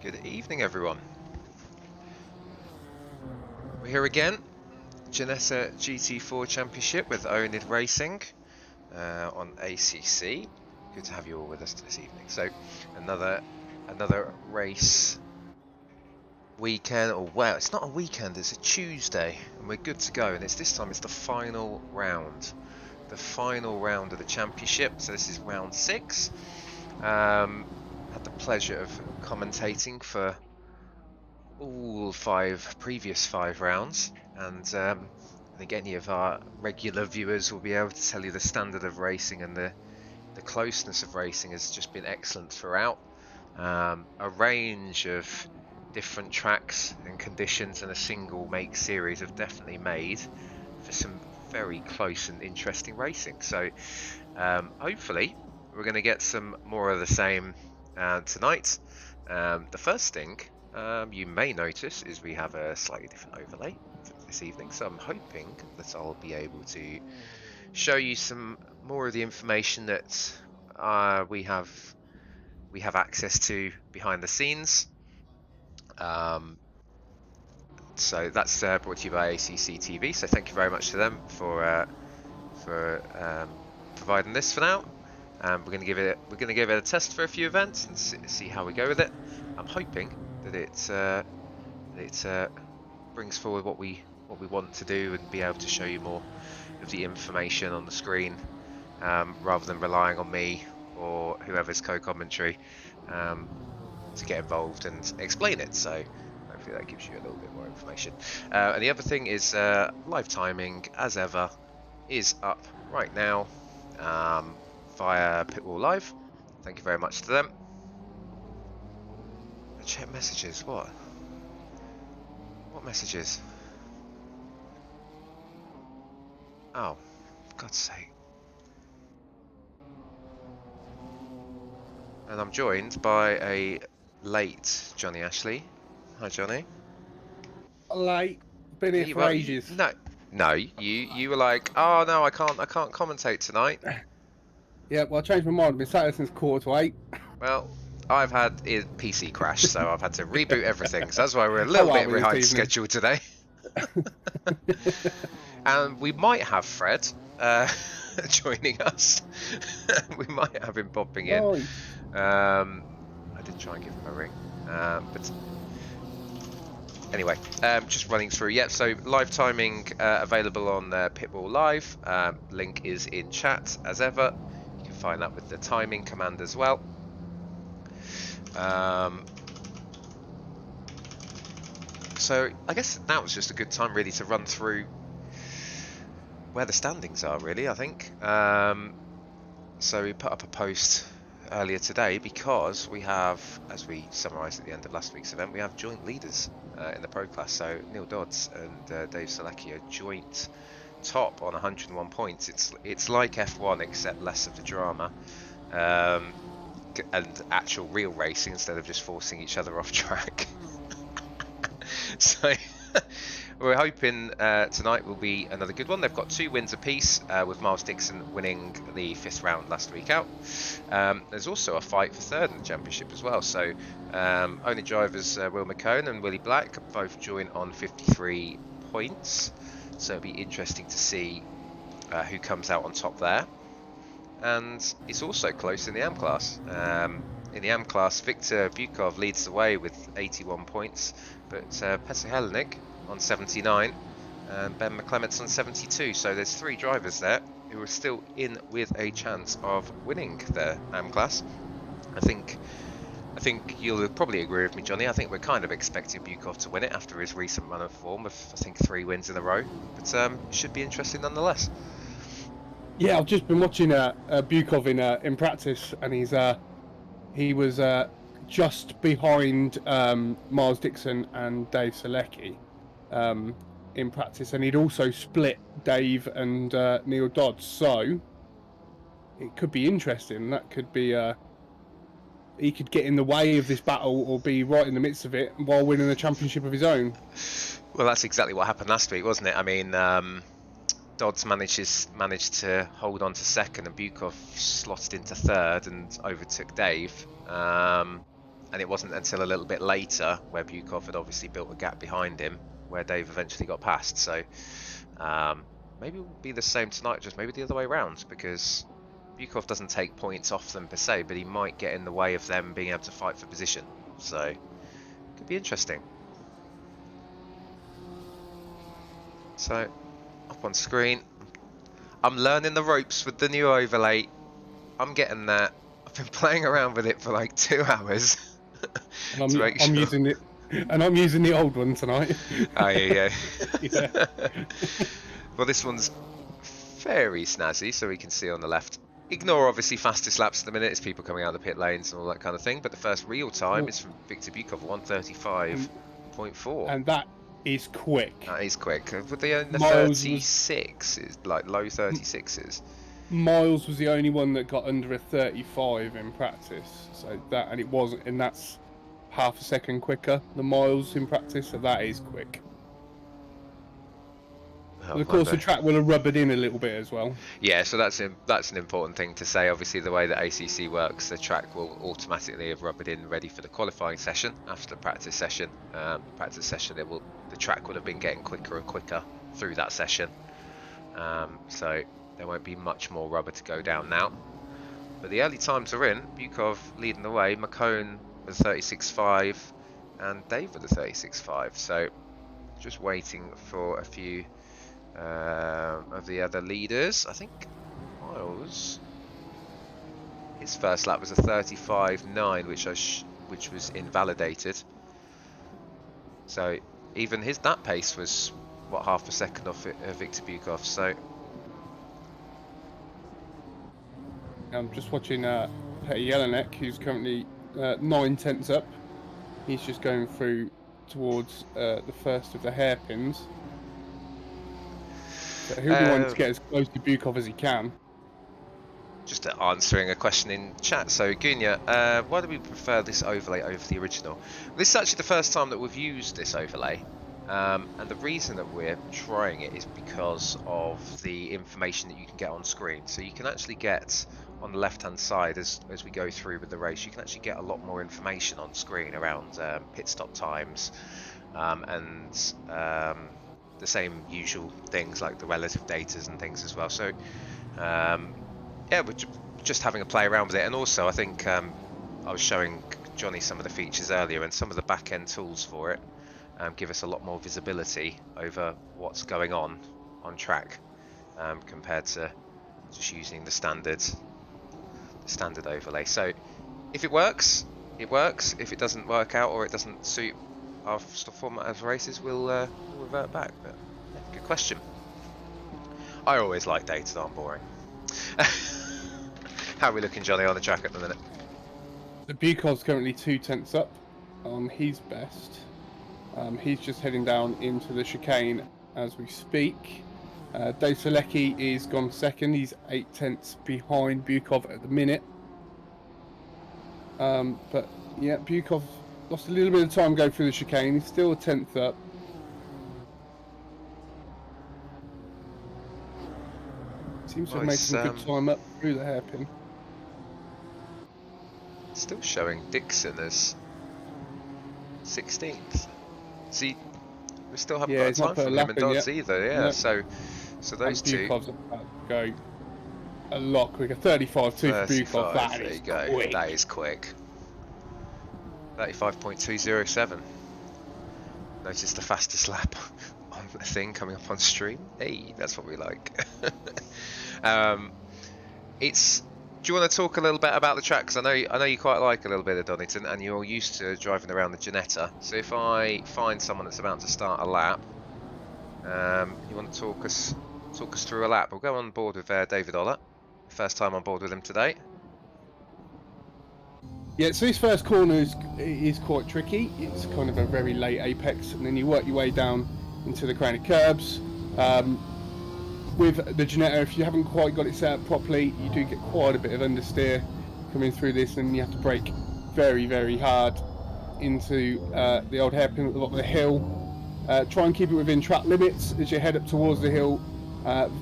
Good evening, everyone. We're here again, Ginetta GT4 Championship with oNiD Racing on ACC. Good to have you all with us this evening. So, another race weekend, or well, it's not a weekend, it's a Tuesday, and we're good to go. And this time it's the final round of the championship. So this is round 6. Had the pleasure of commentating for all previous five rounds, and I think any of our regular viewers will be able to tell you the standard of racing and the closeness of racing has just been excellent throughout. A range of different tracks and conditions and a single make series have definitely made for some very close and interesting racing. So hopefully we're going to get some more of the same tonight. The first thing you may notice is we have a slightly different overlay for this evening, so I'm hoping that I'll be able to show you some more of the information that we have access to behind the scenes. So that's brought to you by ACC TV. So thank you very much to them for providing this for now. We're going to give it a test for a few events and see how we go with it. I'm hoping that it brings forward what we want to do and be able to show you more of the information on the screen, rather than relying on me or whoever's co-commentary to get involved and explain it. So hopefully that gives you a little bit more information. And the other thing is live timing, as ever, is up right now via Pitwall Live. Thank you very much to them. Check messages. What messages? Oh, for God's sake. And I'm joined by a late Johnny Ashley. Hi, Johnny. Late. Been here for ages. No. You were like, oh no, I can't commentate tonight. Yeah, well, I changed my mind. I've been sat here since 7:45. Well, I've had a PC crash, so I've had to reboot everything. So that's why we're a little bit behind schedule today. And we might have Fred joining us. We might have him popping in. Right. I did try and give him a ring, but anyway, just running through. Yeah, so live timing available on Pitwall Live. Link is in chat as ever. You can find that with the timing command as well. So I guess now it's just a good time really to run through where the standings are, really, I think. So we put up a post earlier today because we have, as we summarised at the end of last week's event, we have joint leaders in the Pro Class. So Neil Dodds and Dave Selecki are joint top on 101 points. It's like F1 except less of the drama and actual real racing instead of just forcing each other off track. So we're hoping tonight will be another good one. They've got 2 wins apiece, with Miles Dixon winning the 5th round last week out. There's also a fight for 3rd in the championship as well. So oNiD drivers Will McCone and Willie Black both join on 53 points. So it'll be interesting to see who comes out on top there. And it's also close in the AM class. In the AM class, Victor Bukov leads the way with 81 points, but Petr Helenik on 79 and Ben McClements on 72. So there's 3 drivers there who are still in with a chance of winning their AM class. I think you'll probably agree with me, Johnny. I think we're kind of expecting Bukov to win it after his recent run of form of, I think, 3 wins in a row. But it should be interesting nonetheless. Yeah, I've just been watching Bukov in practice, and he was just behind Miles Dixon and Dave Selecki in practice, and he'd also split Dave and Neil Dodds. So it could be interesting. That could be he could get in the way of this battle or be right in the midst of it while winning a championship of his own. Well, that's exactly what happened last week, wasn't it? I mean, Dodds managed to hold on to 2nd, and Bukov slotted into 3rd and overtook Dave. and it wasn't until a little bit later, where Bukov had obviously built a gap behind him, where Dave eventually got past. So maybe it will be the same tonight, just maybe the other way around, because Bukov doesn't take points off them per se, but he might get in the way of them being able to fight for position. So it could be interesting. So up on screen, I'm learning the ropes with the new overlay. I'm getting that. I've been playing around with it for like 2 hours. And I'm using it, and I'm using the old one tonight. Oh yeah. Yeah. Well, this one's very snazzy, so we can see on the left. Ignore obviously fastest laps at the minute, it's people coming out of the pit lanes and all that kind of thing. But the first real time is from Victor Bukov, 1:35.4. And that is quick. That is quick. But the 36 is like low 36s. Miles was the only one that got under a 35 in practice. So that, and it wasn't, and that's half a second quicker than Miles in practice. So that is quick. But of course, the track will have rubbered in a little bit as well. Yeah, so that's an important thing to say. Obviously, the way that ACC works, the track will automatically have rubbered in, ready for the qualifying session. After the practice session, the track will have been getting quicker and quicker through that session. So there won't be much more rubber to go down now. But the early times are in. Bukov leading the way. McCone with 36.5, and Dave with a 36.5. So just waiting for a few of the other leaders. I think Miles, his first lap was a 35.9, which was invalidated. So even that pace was what, half a second off Victor Bukov. So I'm just watching Petty Jelinek, who's currently 9/10 up. He's just going through towards the first of the hairpins. So he'll be wanting to get as close to Bukov as he can. Just answering a question in chat. So Gunya, why do we prefer this overlay over the original? This is actually the first time that we've used this overlay, and the reason that we're trying it is because of the information that you can get on screen. So you can actually get on the left hand side, as we go through with the race, you can actually get a lot more information on screen around pit stop times, and the same usual things like the relative datas and things as well. So yeah, we're just having a play around with it. And also I think I was showing Johnny some of the features earlier, and some of the back end tools for it give us a lot more visibility over what's going on track, compared to just using the standard overlay. So if it works, it works. If it doesn't work out, or it doesn't suit our format of races, we'll revert back. But yeah, good question. I always like data that aren't boring. How are we looking, Johnny, on the track at the minute? The Bukov's currently 2/10 up on his best. He's just heading down into the chicane as we speak. Dave Selecki is gone second. He's 8/10 behind Bukov at the minute. But yeah, Bukov lost a little bit of time going through the chicane. He's still a 10th up. Seems to have made some good time up through the hairpin. Still showing Dixon as 16th. See, we still haven't got a time from him and Dodds either. Yeah, no. So those two. Bukov's about to go a lot quicker. 35.2 for Bukov. That is quick. That is quick. 35.207. Notice the fastest lap on the thing coming up on stream. Hey, that's what we like. Do you want to talk a little bit about the track? Because I know you quite like a little bit of Donington, and you're used to driving around the Ginetta. So if I find someone that's about to start a lap, you want to talk us through a lap? We'll go on board with David Oller. First time on board with him today. Yeah, so this first corner is quite tricky. It's kind of a very late apex, and then you work your way down into the crown of curbs. With the Ginetta, if you haven't quite got it set up properly, you do get quite a bit of understeer coming through this, and you have to brake very, very hard into the old hairpin at the bottom of the hill. Try and keep it within track limits as you head up towards the hill.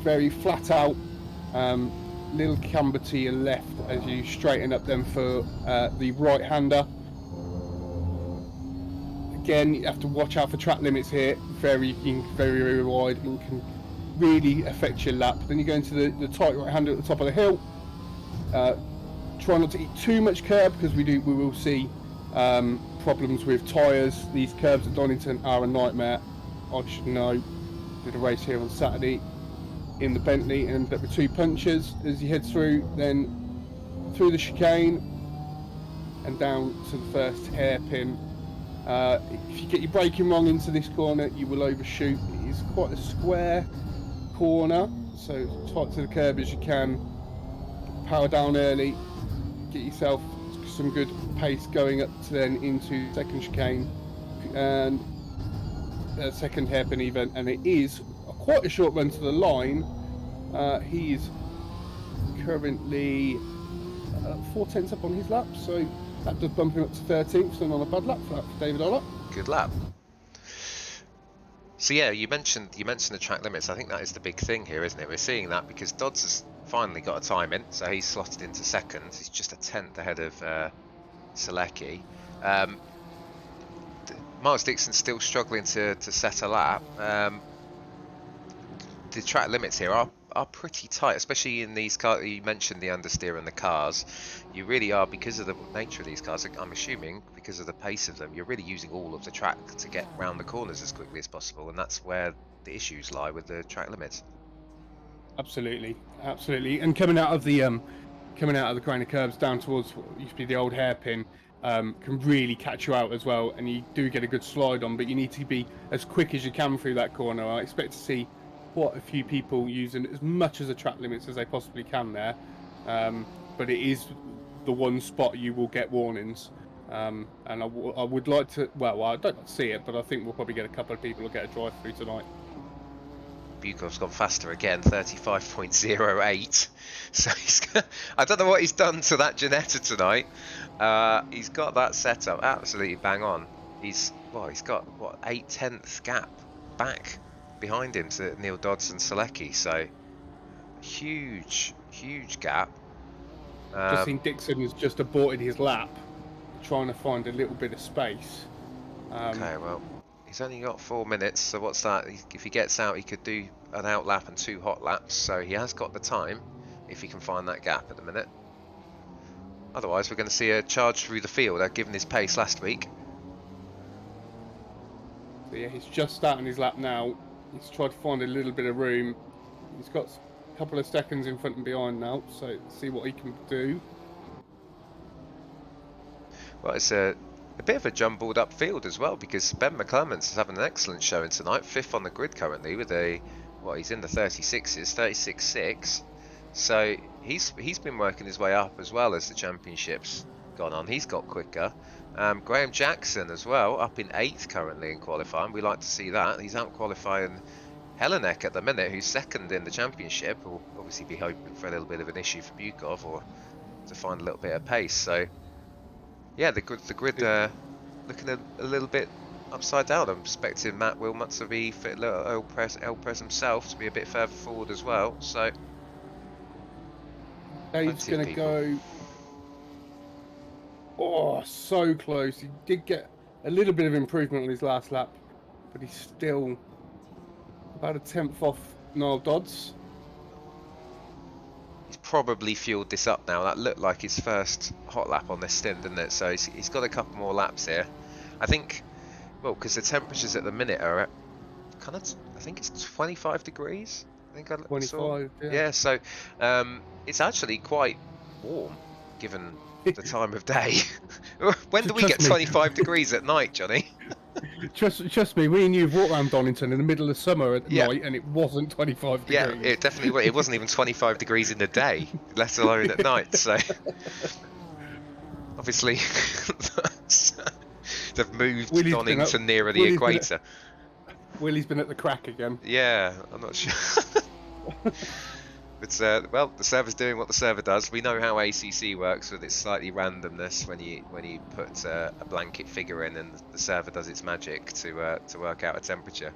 Very flat out, little camber to your left as you straighten up then for the right-hander. again, you have to watch out for track limits here. Very wide and can really affect your lap. Then you go into the tight right hander at the top of the hill. Try not to eat too much curb because we will see problems with tyres. These curbs at Donington are a nightmare. I should know. Did a race here on Saturday in the Bentley and ended up with 2 punctures as you head through, then through the chicane and down to the first hairpin. If you get your braking wrong into this corner, you will overshoot. It is quite a square corner, so tight to the curb as you can. Power down early, get yourself some good pace going up to then into second chicane and second hairpin even, and it is quite a short run to the line. He is currently 4 tenths up on his lap, so that does bump him up to 13th, so not a bad lap for David Oller. Good lap. So yeah, you mentioned the track limits. I think that is the big thing here, isn't it? We're seeing that because Dodds has finally got a time in, so he's slotted into second. He's just a tenth ahead of Selecki. Miles Dixon's still struggling to set a lap. The track limits here are pretty tight, especially in these cars. You mentioned the understeer and the cars. You really are, because of the nature of these cars, I'm assuming because of the pace of them, you're really using all of the track to get round the corners as quickly as possible, and that's where the issues lie with the track limits. Absolutely, and coming out of the grain of curbs down towards what used to be the old hairpin can really catch you out as well, and you do get a good slide on, but you need to be as quick as you can through that corner. I expect to see quite a few people using as much of the track limits as they possibly can there, but it is the one spot you will get warnings, and I would like to, well, I don't see it, but I think we'll probably get a couple of people who get a drive through tonight. Bukov's gone faster again, 35.08. So I don't know what he's done to that Ginetta tonight. He's got that setup absolutely bang on. He's got what, 8/10 gap back behind him to Neil Dodds and Selecki. So huge gap. Just seen Dixon has just aborted his lap, trying to find a little bit of space. Okay, well, he's only got 4 minutes, so what's that? If he gets out, he could do an out lap and 2 hot laps, so he has got the time if he can find that gap at the minute. Otherwise, we're going to see a charge through the field, given his pace last week. So yeah, he's just starting his lap now. He's tried to find a little bit of room. He's got a couple of seconds in front and behind now, so let's see what he can do. Well, it's a bit of a jumbled up field as well, because Ben McClements is having an excellent showing tonight, 5th on the grid currently with he's in the 36s, 36.6. So he's been working his way up as well as the championship's gone on. He's got quicker. Graham Jackson as well, up in 8th currently in qualifying. We like to see that. He's out qualifying Helenek at the minute, who's 2nd in the championship. Will obviously be hoping for a little bit of an issue for Bukov or to find a little bit of pace. So yeah, the grid looking a little bit upside down. I'm expecting Matt Wilmot to be fit, El Press himself to be a bit further forward as well. So Dave's going to go. Oh, so close. He did get a little bit of improvement on his last lap, but he's still about a 10th off Niall Dodds. He's probably fueled this up now. That looked like his first hot lap on this stint, didn't it? So he's got a couple more laps here. I think, well, because the temperatures at the minute are at kind of, I think it's 25 degrees. I think I 25, saw. yeah. Yeah, so it's actually quite warm given the time of day. When do we get 25 degrees at night, Johnny? Trust me, me and you have walked around Donington in the middle of summer at night, and it wasn't 25 degrees. Yeah, it definitely. It wasn't even 25 degrees in the day, let alone at night. So obviously, they've moved Donington nearer the equator. Willie's been at the crack again. Yeah, I'm not sure. But well, the server's doing what the server does. We know how ACC works with its slightly randomness when you put a blanket figure in, and the server does its magic to work out a temperature.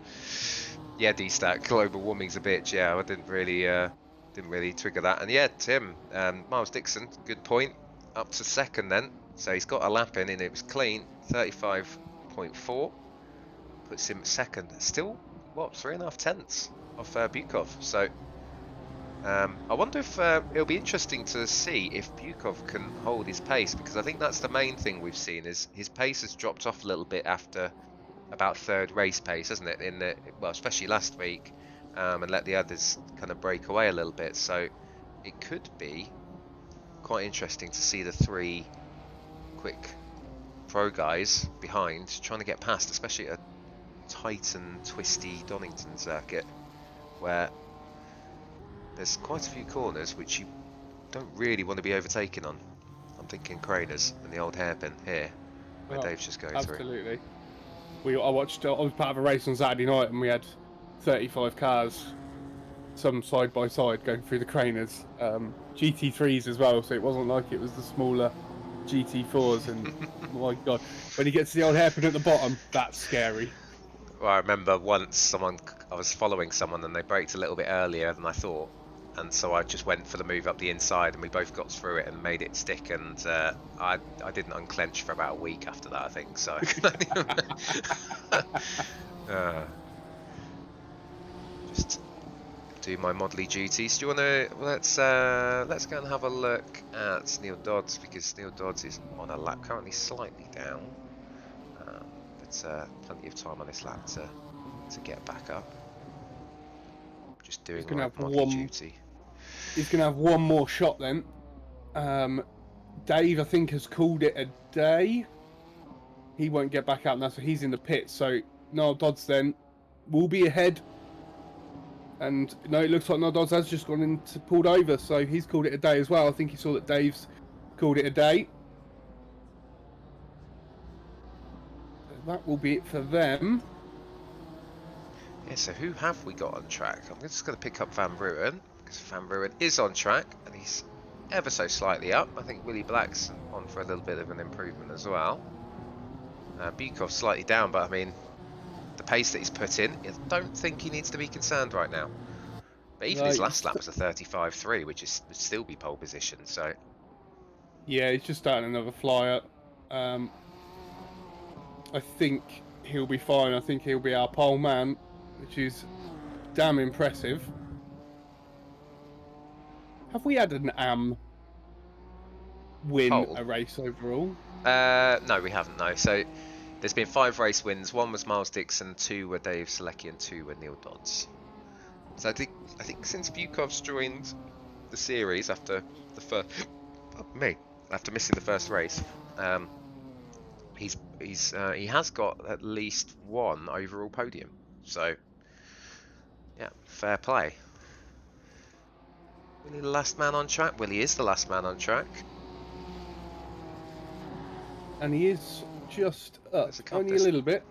Yeah, D-Stack, global warming's a bitch. Yeah, I didn't really trigger that. And yeah, Tim, Miles Dixon, good point, up to 2nd then. So he's got a lap in, and it was clean, 35.4. puts him second. Still, what, 3.5 tenths off Bukov. So I wonder if it'll be interesting to see if Bukov can hold his pace, because I think that's the main thing we've seen is his pace has dropped off a little bit after about third race pace, hasn't it? In the especially last week, and let the others kind of break away a little bit. So it could be quite interesting to see the three quick pro guys behind trying to get past, especially a tight and twisty Donington circuit where there's quite a few corners which you don't really want to be overtaken on. I'm thinking Craners and the old hairpin here, where Dave's just going through. Absolutely. I was part of a race on Saturday night, and we had 35 cars, some side by side, going through the Craners. GT3s as well, so it wasn't like it was the smaller GT4s. And my God, when you get to the old hairpin at the bottom, that's scary. Well, I remember once I was following someone and they braked a little bit earlier than I thought, and so I just went for the move up the inside, and we both got through it and made it stick, and I didn't unclench for about a week after that, I think. So just do my modelly duties. Do you want to let's go and have a look at Neil Dodds, because Neil Dodds is on a lap currently slightly down, but plenty of time on this lap to get back up. Just doing my modelly duty. He's going to have one more shot then. Dave, I think, has called it a day. He won't get back out now, so he's in the pit. So Niall Dodds then will be ahead. And no, it looks like Niall Dodds has just gone into pulled over, so he's called it a day as well. I think he saw that Dave's called it a day. That will be it for them. Yeah, so who have we got on track? I'm just going to pick up Van Ruin, because Van Ruin is on track, and he's ever so slightly up. I think Willie Black's on for a little bit of an improvement as well. Bukov's slightly down, but I mean, the pace that he's put in, I don't think he needs to be concerned right now. But even his last lap was a 35.3, which would still be pole position, so... Yeah, he's just starting another flyer. I think he'll be fine. I think he'll be our pole man, which is damn impressive. Have we had an AM win a race overall? No, we haven't, no. So there's been 5 race wins. 1 was Miles Dixon, 2 were Dave Selecki, and 2 were Neil Dodds. So I think since Bukov's joined the series after the first... after missing the first race, he has got at least 1 overall podium. So yeah, fair play. Willie the last man on track? Willie is the last man on track. And he is just up, only a little bit.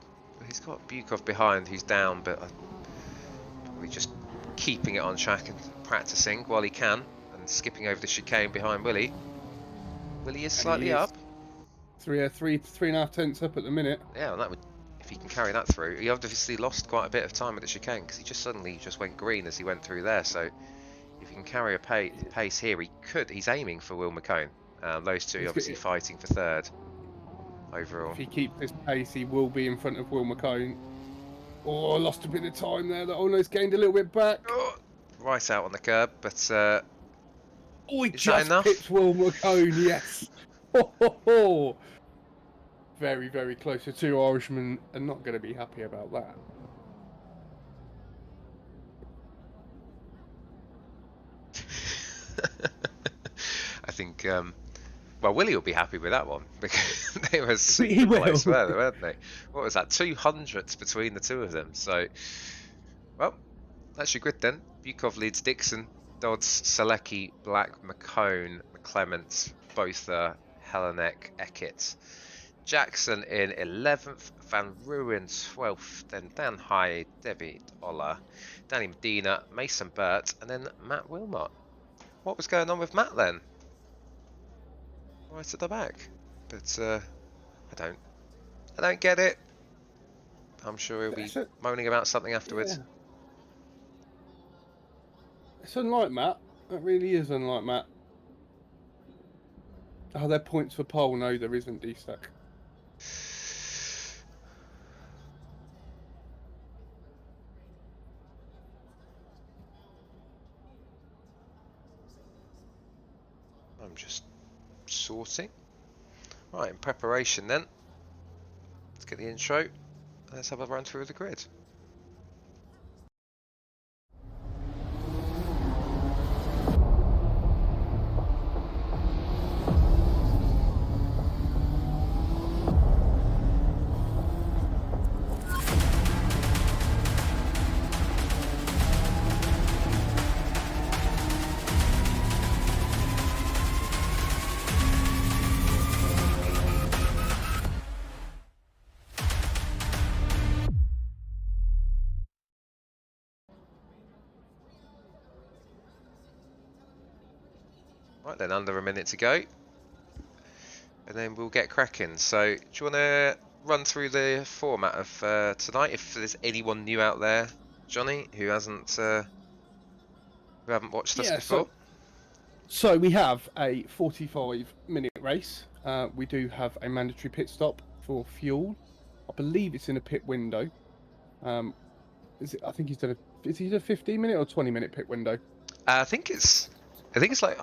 He's got Bukov behind, who's down, but probably just keeping it on track and practicing while he can, and skipping over the chicane behind Willie. Willie is slightly up. 3.5 tenths up at the minute. Yeah, and that would, if he can carry that through. He obviously lost quite a bit of time at the chicane because he just suddenly went green as he went through there. So if he can carry a pace here, he could. He's aiming for Will McCone. Those two obviously fighting for third overall. If he keeps this pace, he will be in front of Will McCone. Oh, lost a bit of time there. That almost gained a little bit back. Oh, right out on the curb, but he just pipped Will McCone. Yes. Very, very close. The 2 Irishmen are not going to be happy about that. I think, well, Willie will be happy with that one, because they were super close, weren't they? What was that, 200ths between the two of them? So, well, that's your grid then. Bukov leads Dixon, Dodds, Selecki, Black, McCone, McClements, Botha, Helenek, Eckett. Jackson in 11th, Van Ruin 12th, then Dan Hyde, David Ola, Danny Medina, Mason Burt, and then Matt Wilmot. What was going on with Matt then? Right at the back, but I don't get it. I'm sure he'll be moaning about something afterwards. Yeah. It's unlike Matt. It really is unlike Matt. Are there points for pole? No, there isn't, D-Stack. I'm just sorting. Right, in preparation then. Let's get the intro. Let's have a run through of the grid. Right then, under a minute to go. And then we'll get cracking. So, do you want to run through the format of tonight? If there's anyone new out there, Johnny, who haven't watched us Yeah, before. so we have a 45-minute race. We do have a mandatory pit stop for fuel. I believe it's in a pit window. I think he's done is he a 15-minute or 20-minute pit window? I think it's like.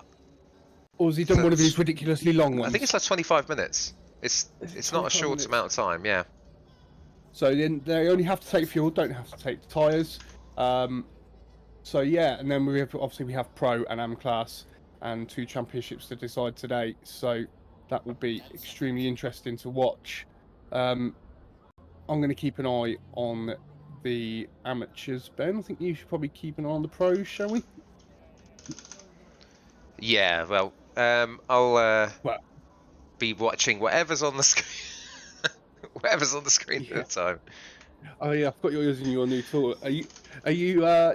Or has he done one of these ridiculously long ones? I think it's like 25 minutes. It's not a short amount of time, yeah. So then they only have to take fuel, don't have to take the tyres. So yeah, and then we have Pro and Am class and 2 championships to decide today. So that will be extremely interesting to watch. I'm going to keep an eye on the amateurs, Ben. I think you should probably keep an eye on the pros, shall we? Yeah, well, I'll be watching whatever's on the screen. Whatever's on the screen at the time. Oh yeah, I've got you using your new tool. Are you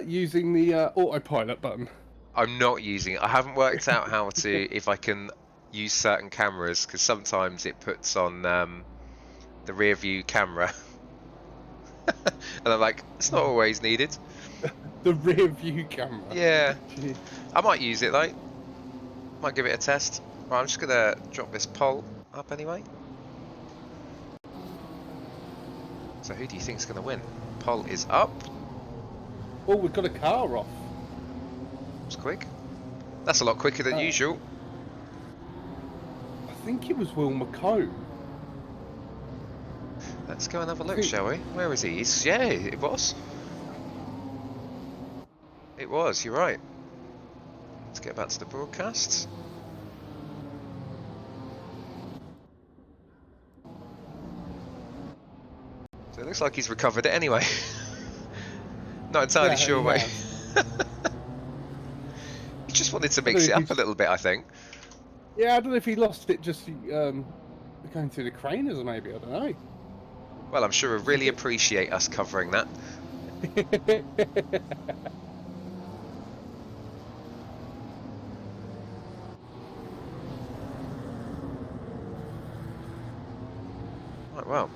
using the autopilot button? I'm not using it. I haven't worked out how to if I can use certain cameras because sometimes it puts on the rear view camera, and I'm like, it's not always needed. The rear view camera. Yeah, I might use it though. Might give it a test. Right, I'm just gonna drop this poll up anyway. So who do you think's gonna win? Poll is up. Oh, we've got a car off. It's quick. That's a lot quicker than usual. I think it was Will McComb. Let's go and have a look, shall we? Where is he? Yeah, it was. It was, you're right. Let's get back to the broadcasts. So it looks like he's recovered it anyway. Not entirely sure, mate. He just wanted to mix it up a little bit, I think. Yeah, I don't know if he lost it just going through the craners, maybe. I don't know. Well, I'm sure he'll really appreciate us covering that. Right, well,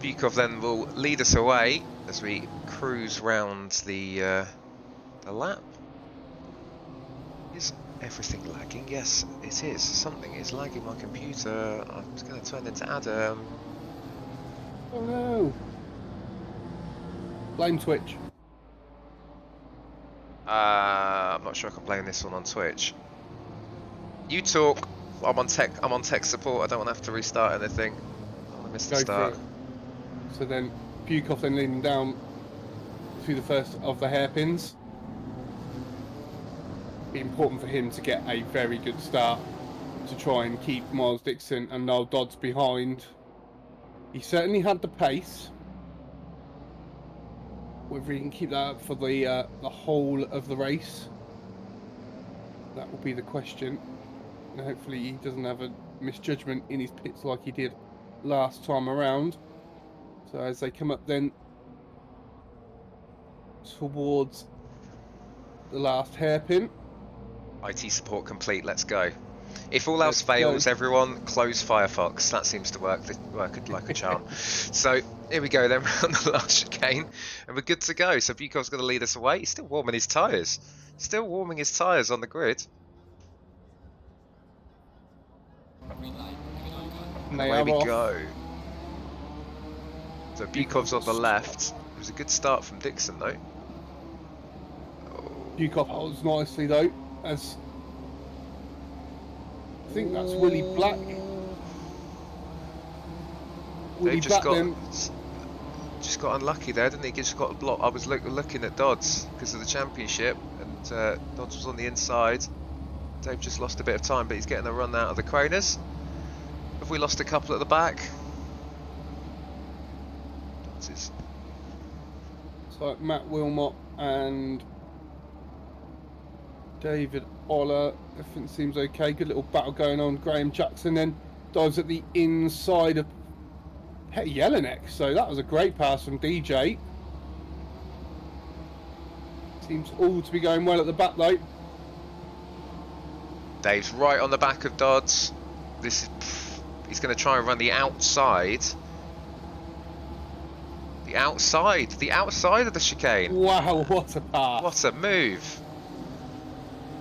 Bukov then will lead us away as we cruise round the lap. Is everything lagging? Yes, it is. Something is lagging my computer. I'm just going to turn into Adam. Oh no! Blame Twitch. I'm not sure I can blame this one on Twitch. You talk. I'm on tech support. I don't want to have to restart anything. I want to miss the start. So then Bukov then leading down through the first of the hairpins. Be important for him to get a very good start to try and keep Miles Dixon and Noel Dodds behind. He certainly had the pace. Whether he can keep that up for the whole of the race, that will be the question. And hopefully he doesn't have a misjudgment in his pits like he did last time around. So as they come up then towards the last hairpin. IT support complete, let's go. If all else fails, everyone close Firefox. That seems to work like a charm. So here we go then, round the last chicane, and we're good to go. So Bukov's going to lead us away. He's still warming his tyres. Still warming his tyres on the grid. And away we go. So Bukov's on the left. It was a good start from Dixon though. Bukov holds nicely though, as I think that's Willie Black. They've Willie Black then. just got unlucky there, didn't he? Just got a block. I was looking at Dodds because of the championship, and Dodds was on the inside. Dave just lost a bit of time, but he's getting a run out of the Croners. Have we lost a couple at the back? Dodds is... So Matt Wilmot and David Oller. Everything seems okay. Good little battle going on. Graham Jackson then dives at the inside of Petty Jelinek. So that was a great pass from DJ. Seems all to be going well at the back though. Dave's right on the back of Dodds. He's going to try and run the outside. The outside of the chicane. Wow, what a pass. What a move.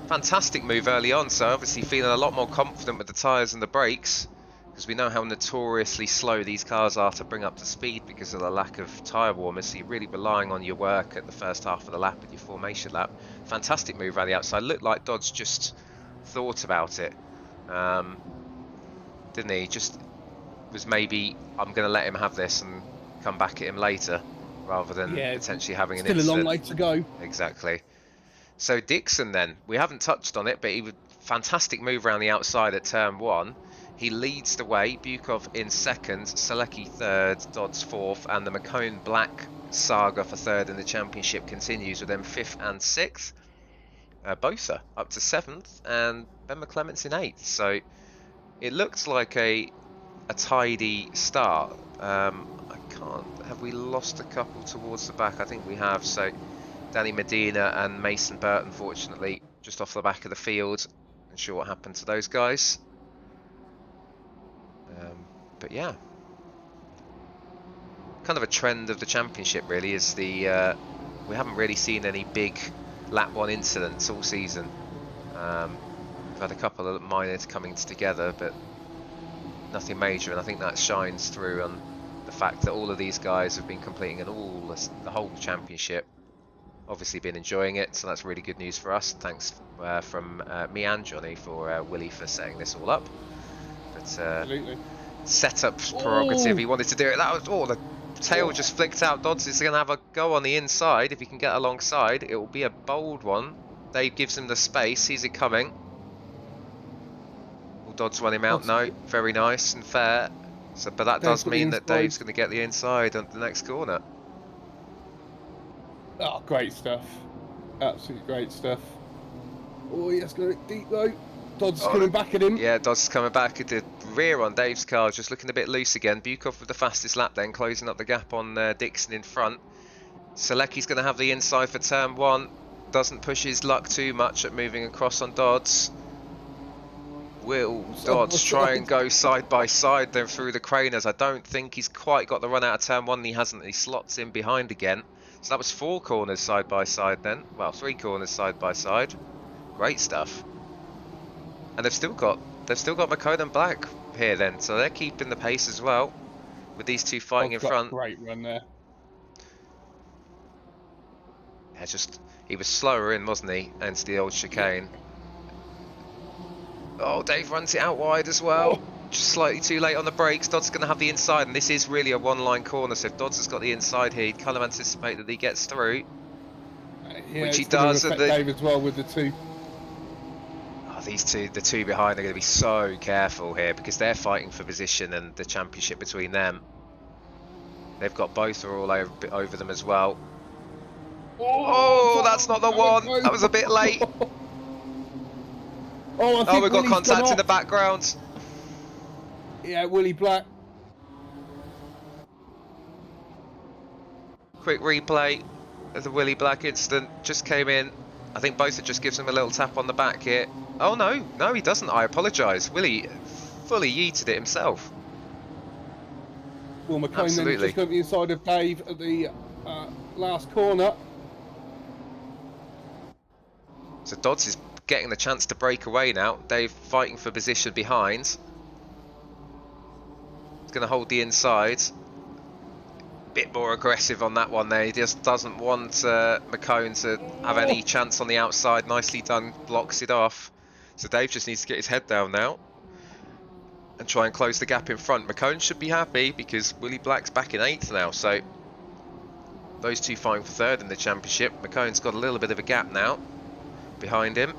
Fantastic move early on, so obviously feeling a lot more confident with the tyres and the brakes, because we know how notoriously slow these cars are to bring up to speed because of the lack of tyre warmers, so you're really relying on your work at the first half of the lap with your formation lap. Fantastic move around the outside. Looked like Dodds just thought about it, didn't he? Just was maybe, I'm going to let him have this and come back at him later, rather than potentially having an incident. Still a long way to go. Exactly. So Dixon then, we haven't touched on it, but he was fantastic move around the outside at turn 1. He leads the way, Bukov in second, Selecki third, Dodds fourth, and the McCone Black saga for third in the championship continues with them 5th and 6th. Bosa up to 7th, and Ben McClements in 8th. So it looks like a tidy start. Have we lost a couple towards the back? I think we have. So Danny Medina and Mason Burt, unfortunately, just off the back of the field. Not sure what happened to those guys. But yeah, kind of a trend of the championship really is the we haven't really seen any big lap 1 incidents all season. We've had a couple of minors coming together, but nothing major, and I think that shines through on the fact that all of these guys have been completing the whole championship. Obviously been enjoying it, so that's really good news for us. Thanks from me and Johnny for Willie for setting this all up. But Absolutely. Setup prerogative, he wanted to do it. That was the tail just flicked out. Dodds is going to have a go on the inside. If he can get alongside, it will be a bold one. Dave gives him the space. Sees it coming. Will Dodds run him out? No. Very nice and fair. So, but that does mean that Dave's going to get the inside on the next corner. Oh, great stuff. Absolutely great stuff. Oh, yes, going deep though. Dodds is coming back at him. Yeah, Dodds is coming back at the rear on Dave's car, just looking a bit loose again. Bukov with the fastest lap then, closing up the gap on Dixon in front. Selecki's going to have the inside for turn 1. Doesn't push his luck too much at moving across on Dodds. Will Dodds try and go side by side then through the Craners? I don't think he's quite got the run out of turn 1, and he hasn't. He slots in behind again. So that was 4 corners side by side then. Well, 3 corners side by side. Great stuff. And they've still got McCone and Black here then, so they're keeping the pace as well with these two fighting in front. Great run there. Yeah, he was slower in, wasn't he? Into the old chicane. Oh, Dave runs it out wide as well. Just slightly too late on the brakes. Dodds is going to have the inside, and this is really a one-line corner. So if Dodds has got the inside here, he'd kind of anticipate that he gets through, which he does. And Dave as well with the 2. The two behind are going to be so careful here because they're fighting for position and the championship between them. They've got both are all over them as well. Oh, that's not the one. That was a bit late. Oh, we've got contact in the background. Yeah, Willie Black. Quick replay of the Willie Black incident. Just came in. I think Bosa just gives him a little tap on the back here. Oh no, he doesn't. I apologise. Willie fully yeeted it himself. Well, McCone then just got the inside of Dave at the last corner. So Dodds is getting the chance to break away now. Dave fighting for position behind. He's going to hold the inside. Bit more aggressive on that one there. He just doesn't want McCone to have any chance on the outside. Nicely done, blocks it off. So Dave just needs to get his head down now. and try and close the gap in front. McCone should be happy because Willie Black's back in 8th now, so those two fighting for 3rd in the championship. McCone's got a little bit of a gap now behind him,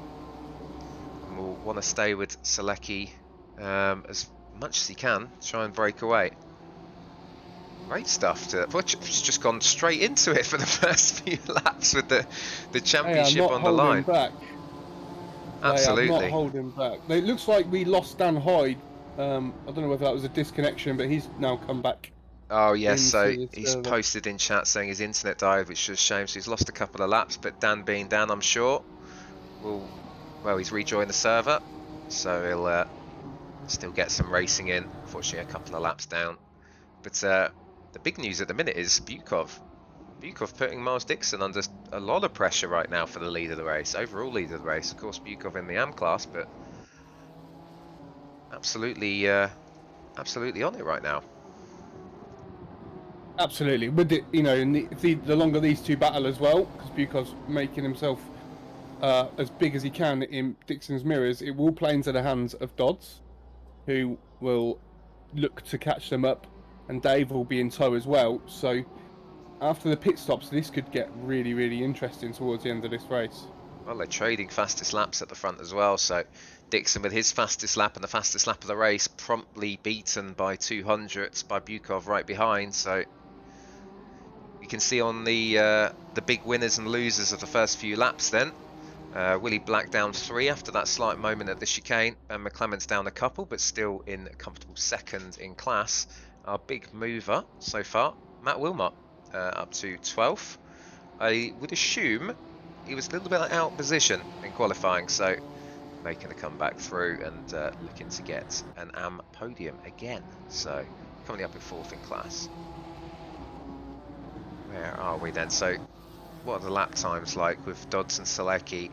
and will want to stay with Selecki as much as he can, try and break away. Great stuff. He's just gone straight into it for the first few laps with the championship on the line. Back. Absolutely. They are not holding back. It looks like we lost Dan Hyde. I don't know whether that was a disconnection, but he's now come back. Oh yes, so he's posted in chat saying his internet died, which is a shame. So he's lost a couple of laps, but Dan being Dan, I'm sure, he's rejoined the server, so he'll still get some racing in. Unfortunately, a couple of laps down. But the big news at the minute is Bukov. Bukov putting Miles Dixon under a lot of pressure right now for the lead of the race, overall lead of the race. Of course, Bukov in the AM class, but absolutely on it right now. Absolutely, with it, you know, and the longer these two battle as well, because Bukov's making himself as big as he can in Dixon's mirrors, it will play into the hands of Dodds, who will look to catch them up, and Dave will be in tow as well. So after the pit stops, this could get really, really interesting towards the end of this race. Well, they're trading fastest laps at the front as well, so Dixon with his fastest lap and the fastest lap of the race, promptly beaten by 200ths by Bukov right behind. So you can see on the big winners and losers of the first few laps then. Willie Black down 3 after that slight moment at the chicane, and McClement's down a couple, but still in a comfortable 2nd in class. Our big mover so far, Matt Wilmot, up to 12th. I would assume he was a little bit out of position in qualifying, so making a comeback through and looking to get an AM podium again. So coming up in 4th in class. Where are we then? So what are the lap times like with Dodds and Selecki?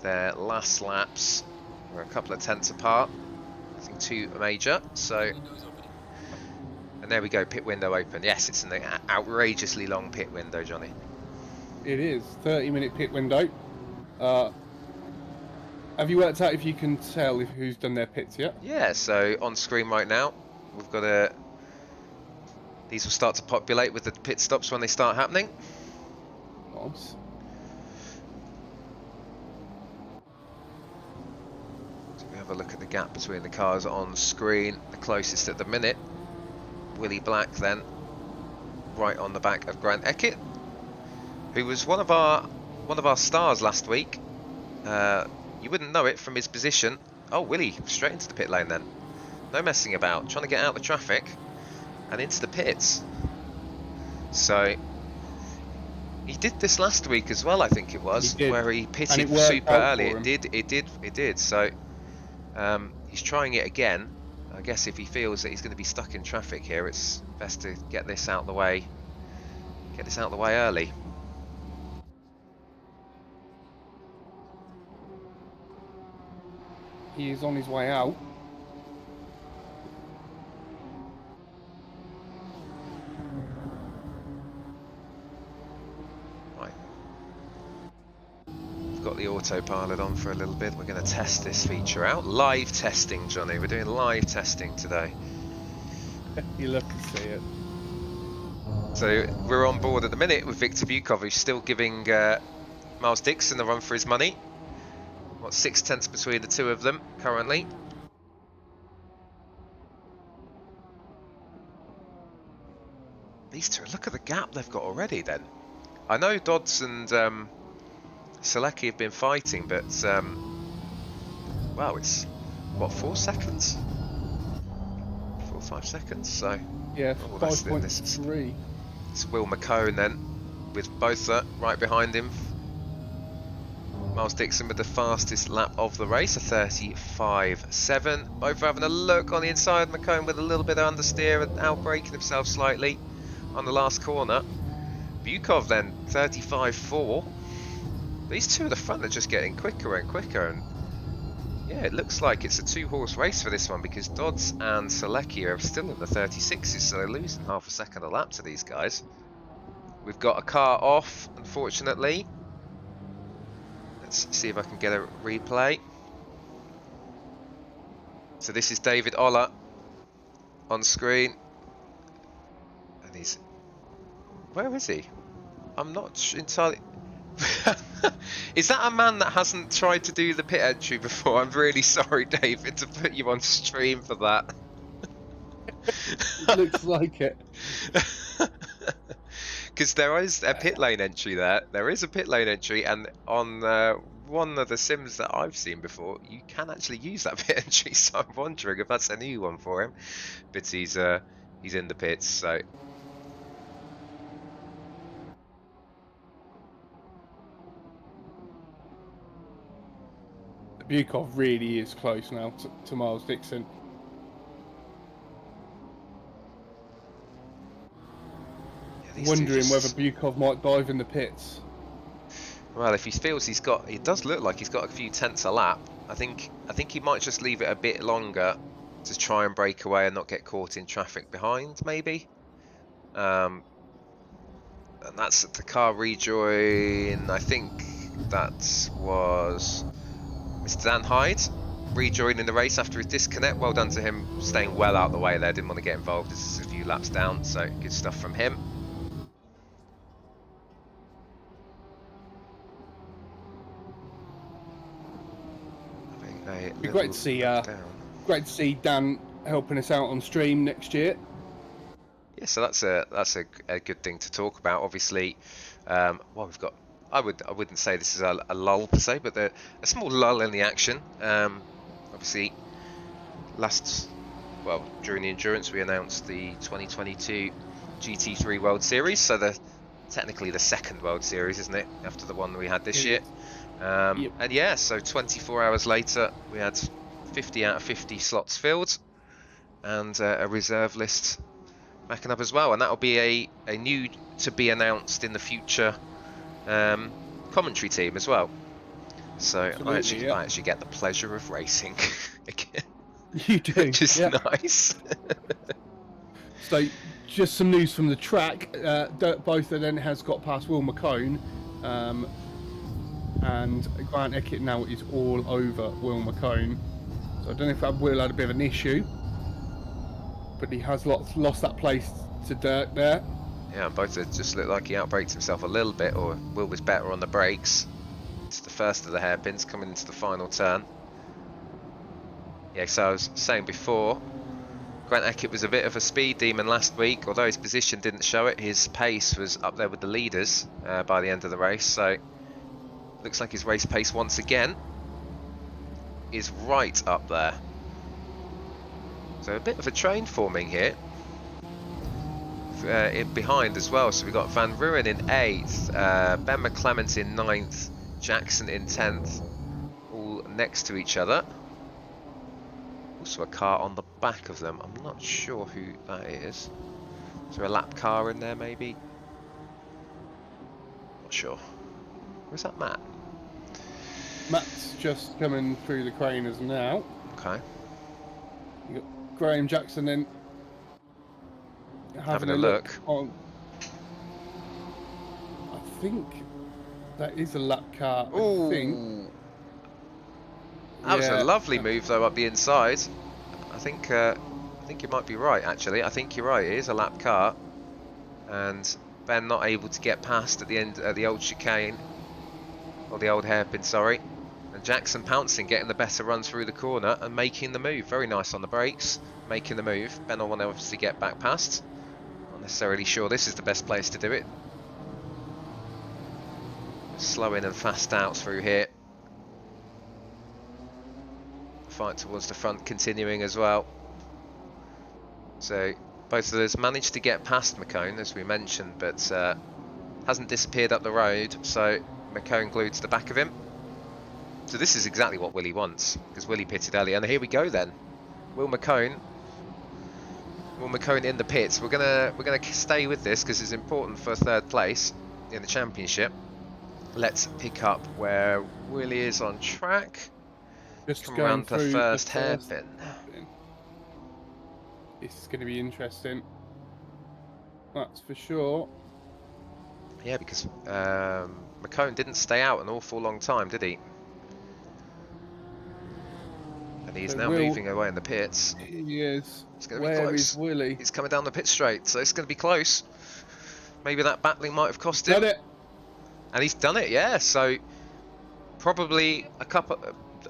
Their last laps were a couple of tenths apart. I think 2 major. So, and there we go, pit window open. Yes, it's an outrageously long pit window, Johnny. It is 30-minute pit window. Have you worked out if you can tell who's done their pits yet? Yeah, so on screen right now, we've got these will start to populate with the pit stops when they start happening. Nice. So we have a look at the gap between the cars on screen. The closest at the minute, Willie Black then, right on the back of Grant Eckett, who was one of our stars last week. You wouldn't know it from his position. Oh, Willie, straight into the pit lane then. No messing about, trying to get out of the traffic and into the pits. So he did this last week as well, I think it was, where he pitted super early. It did. So he's trying it again. I guess if he feels that he's going to be stuck in traffic here, it's best to get this out of the way. Get this out of the way early. He is on his way out. Right. We've got the autopilot on for a little bit. We're going to test this feature out. Live testing, Johnny. We're doing live testing today. You love to see it. So we're on board at the minute with Victor Bukov, who's still giving Miles Dixon a run for his money. What, 6 tenths between the two of them currently. These two, look at the gap they've got already then. I know Dodds and Selecki have been fighting, but wow, it's what, 4 seconds? 4 or 5 seconds, so yeah, 5.3. It's Will McCone then, with both right behind him. Miles Dixon with the fastest lap of the race, a 35.7. Both having a look on the inside. McCone with a little bit of understeer and outbraking himself slightly on the last corner. Bukov then, 35.4. These two at the front are just getting quicker and quicker. And yeah, it looks like it's a 2-horse race for this one, because Dodds and Selecki are still in the 36s, so they're losing half a second a lap to these guys. We've got a car off, unfortunately. Let's see if I can get a replay. So this is David Oller on screen. And he's... Where is he? I'm not entirely... Is that a man that hasn't tried to do the pit entry before? I'm really sorry, David, to put you on stream for that. It looks like it. Because there is a pit lane entry there. There is a pit lane entry, and on one of the sims that I've seen before, you can actually use that pit entry. So I'm wondering if that's a new one for him. But he's in the pits, so. Bukov really is close now to Miles Dixon. Yeah, wondering whether Bukov might dive in the pits. Well, if he feels it does look like he's got a few tenths a lap. I think he might just leave it a bit longer to try and break away and not get caught in traffic behind, maybe. And that's the car rejoin. I think that was Mr. Dan Hyde rejoining the race after his disconnect. Well done to him, staying well out of the way there. Didn't want to get involved. This is a few laps down, so good stuff from him. It'd be great to see Dan helping us out on stream next year. Yeah, so that's a good thing to talk about. Obviously, well, we've got. I wouldn't say this is a lull per se, but a small lull in the action. Obviously, during the endurance, we announced the 2022 GT3 World Series. So technically the second World Series, isn't it? After the one we had this year. Yep. And yeah, so 24 hours later, we had 50 out of 50 slots filled, and a reserve list backing up as well. And that'll be a new to be announced in the future commentary team as well. So I actually get the pleasure of racing again. You do, which is nice. So just some news from the track. Both of them has got past Will McCone. And Grant Eckett now is all over Will McCone. So I don't know if that Will had a bit of an issue, but he has lost that place to Dirk there. Yeah, and both just looked like he outbraked himself a little bit, or Will was better on the brakes. It's the first of the hairpins coming into the final turn. Yeah, so I was saying before, Grant Eckett was a bit of a speed demon last week. Although his position didn't show it, his pace was up there with the leaders by the end of the race. So looks like his race pace once again is right up there. So a bit of a train forming here. In behind as well. So we've got Van Ruin in 8th, Ben McClement in 9th, Jackson in 10th, all next to each other. Also a car on the back of them. I'm not sure who that is. Is there a lap car in there maybe? Not sure. Where's that Matt? Matt's just coming through the craners now. Okay. You got Graham Jackson then having a look on. I think that is a lap car. Ooh. I think. That was a lovely move though up the inside. I think you might be right actually. I think you're right. It is a lap car, and Ben not able to get past at the end at the old chicane, or the old hairpin, sorry. And Jackson pouncing, getting the better run through the corner and making the move. Very nice on the brakes, making the move. Ben will want to obviously get back past. Not necessarily sure this is the best place to do it. Slow in and fast out through here. Fight towards the front continuing as well. So both of us managed to get past McCone as we mentioned, but hasn't disappeared up the road, so McCone glued to the back of him. So this is exactly what Willie wants, because Willie pitted early, and here we go then. Will McCone in the pits. We're gonna stay with this because it's important for third place in the championship. Let's pick up where Willie is on track. Just come around the first hairpin. This is going to be interesting. That's for sure. Yeah, because McCone didn't stay out an awful long time, did he? And he's So now moving away in the pits. He is. It's going to be Where close. is Willie? He's coming down the pit straight, so it's going to be close. Maybe that battling might have cost him. Done it. And he's done it, yeah. So probably a couple,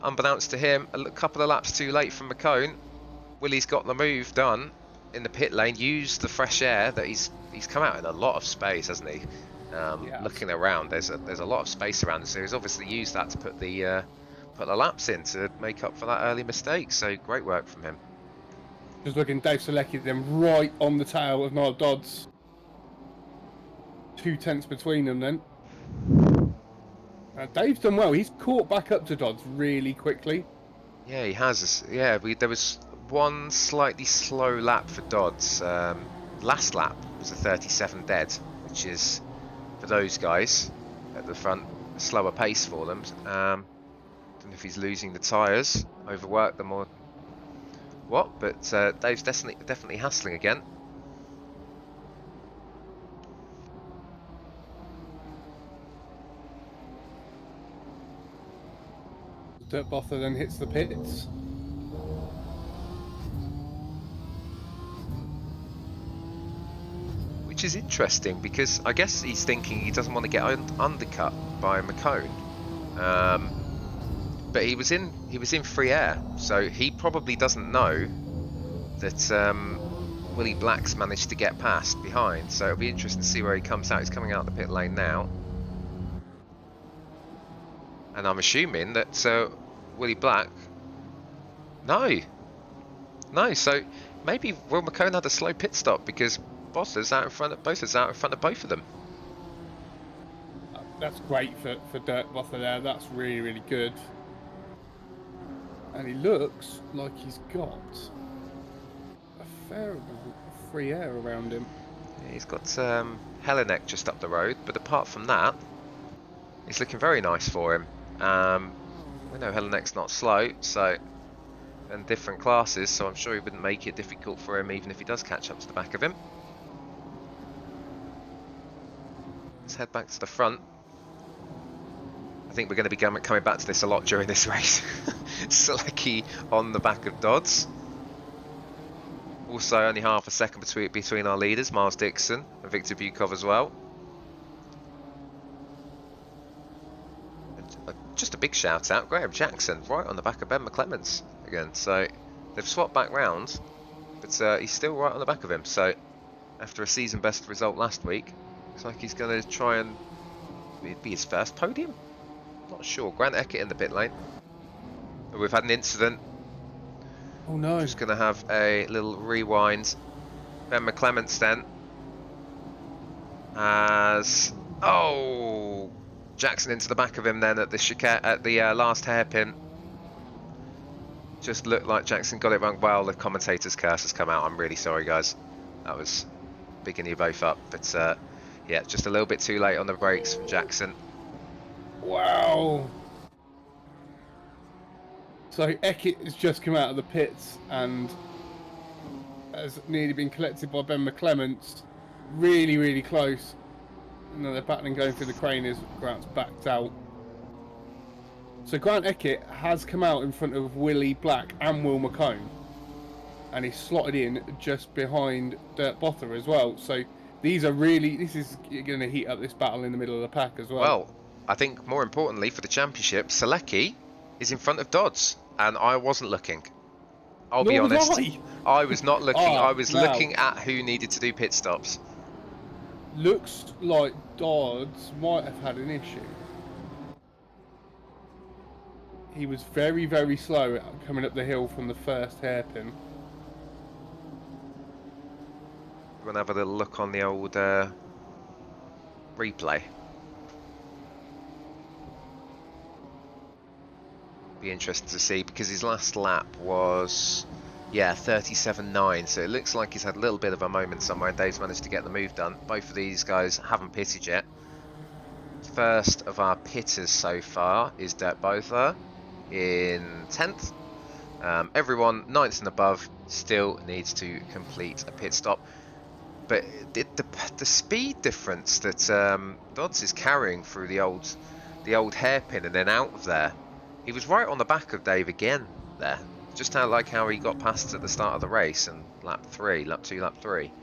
unbeknownst to him, a couple of laps too late from McCone. Willie's got the move done in the pit lane. Used the fresh air that he's come out in a lot of space, hasn't he? Yes. Looking around, there's a lot of space around, so he's obviously used that to put the laps in to make up for that early mistake. So great work from him. Just looking, Dave Selecki then right on the tail of Niall Dodds. 2 tenths between them then. Dave's done well. He's caught back up to Dodds really quickly. Yeah, he has. Yeah, there was one slightly slow lap for Dodds. Last lap was a 37 dead, which is, for those guys at the front, a slower pace for them. Don't know if he's losing the tyres, overworked them or what, but Dave's definitely hassling again. Dirt Bother then hits the pits. Which is interesting because I guess he's thinking he doesn't want to get undercut by McCone. But he was in free air, so he probably doesn't know that Willie Black's managed to get past behind. So it'll be interesting to see where he comes out. He's coming out the pit lane now. And I'm assuming that Willie Black... No, so maybe Will McCone had a slow pit stop because Botha's out in front of both of them. That's great for Dirt Bother there. That's really, really good. And he looks like he's got a fair amount of free air around him. Yeah, he's got Helenek just up the road, but apart from that, it's looking very nice for him. We know Helenek's not slow, so, and different classes, so I'm sure he wouldn't make it difficult for him even if he does catch up to the back of him. Let's head back to the front. I think we're going to be coming back to this a lot during this race. Selecki on the back of Dodds. Also only half a second between our leaders, Miles Dixon and Victor Bukov as well. Just a big shout out, Graham Jackson, right on the back of Ben McClemens again. So they've swapped back round, but he's still right on the back of him. So after a season best result last week, looks like he's going to try and be his first podium. Not sure. Grant Eckett in the pit lane. We've had an incident. Oh no. Just going to have a little rewind. Ben McClemens then. Oh! Jackson into the back of him then at the last hairpin. Just looked like Jackson got it wrong. Well, the commentator's curse has come out. I'm really sorry, guys. That was bigging you both up. But yeah, just a little bit too late on the brakes from Jackson. Wow. So Eckett has just come out of the pits and has nearly been collected by Ben McClemens. Really, really close. And then they're battling going through the crane as Grant's backed out. So Grant Eckett has come out in front of Willie Black and Will McCone. And he's slotted in just behind Dirt Bother as well. So this is going to heat up this battle in the middle of the pack as well. Well, I think more importantly for the championship, Selecki is in front of Dodds. And I wasn't looking. I'll be honest. I was not looking. I was looking at who needed to do pit stops. Looks like Dodds might have had an issue. He was very, very slow coming up the hill from the first hairpin. We're going to have a little look on the old replay. Be interesting to see because his last lap was, yeah, 37.9. So it looks like he's had a little bit of a moment somewhere. Dave's managed to get the move done. Both of these guys haven't pitted yet. First of our pitters so far is Dirt Bother in 10th. Everyone 9th and above still needs to complete a pit stop. But the speed difference that Dodds is carrying through the old hairpin and then out of there, he was right on the back of Dave again there. Just how he got past at the start of the race and lap 2, lap 3.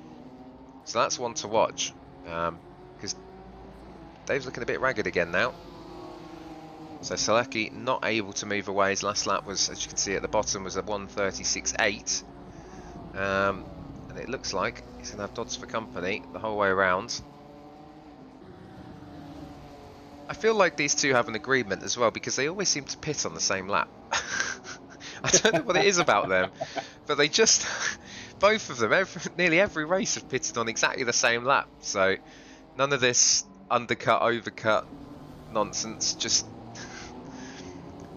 So that's one to watch, because Dave's looking a bit ragged again now. So Selecki not able to move away. His last lap was, as you can see at the bottom, was a 1:36.8. And it looks like he's going to have Dodds for company the whole way around. I feel like these two have an agreement as well, because they always seem to pit on the same lap. I don't know what it is about them, but they just, both of them, nearly every race have pitted on exactly the same lap. So none of this undercut, overcut nonsense, just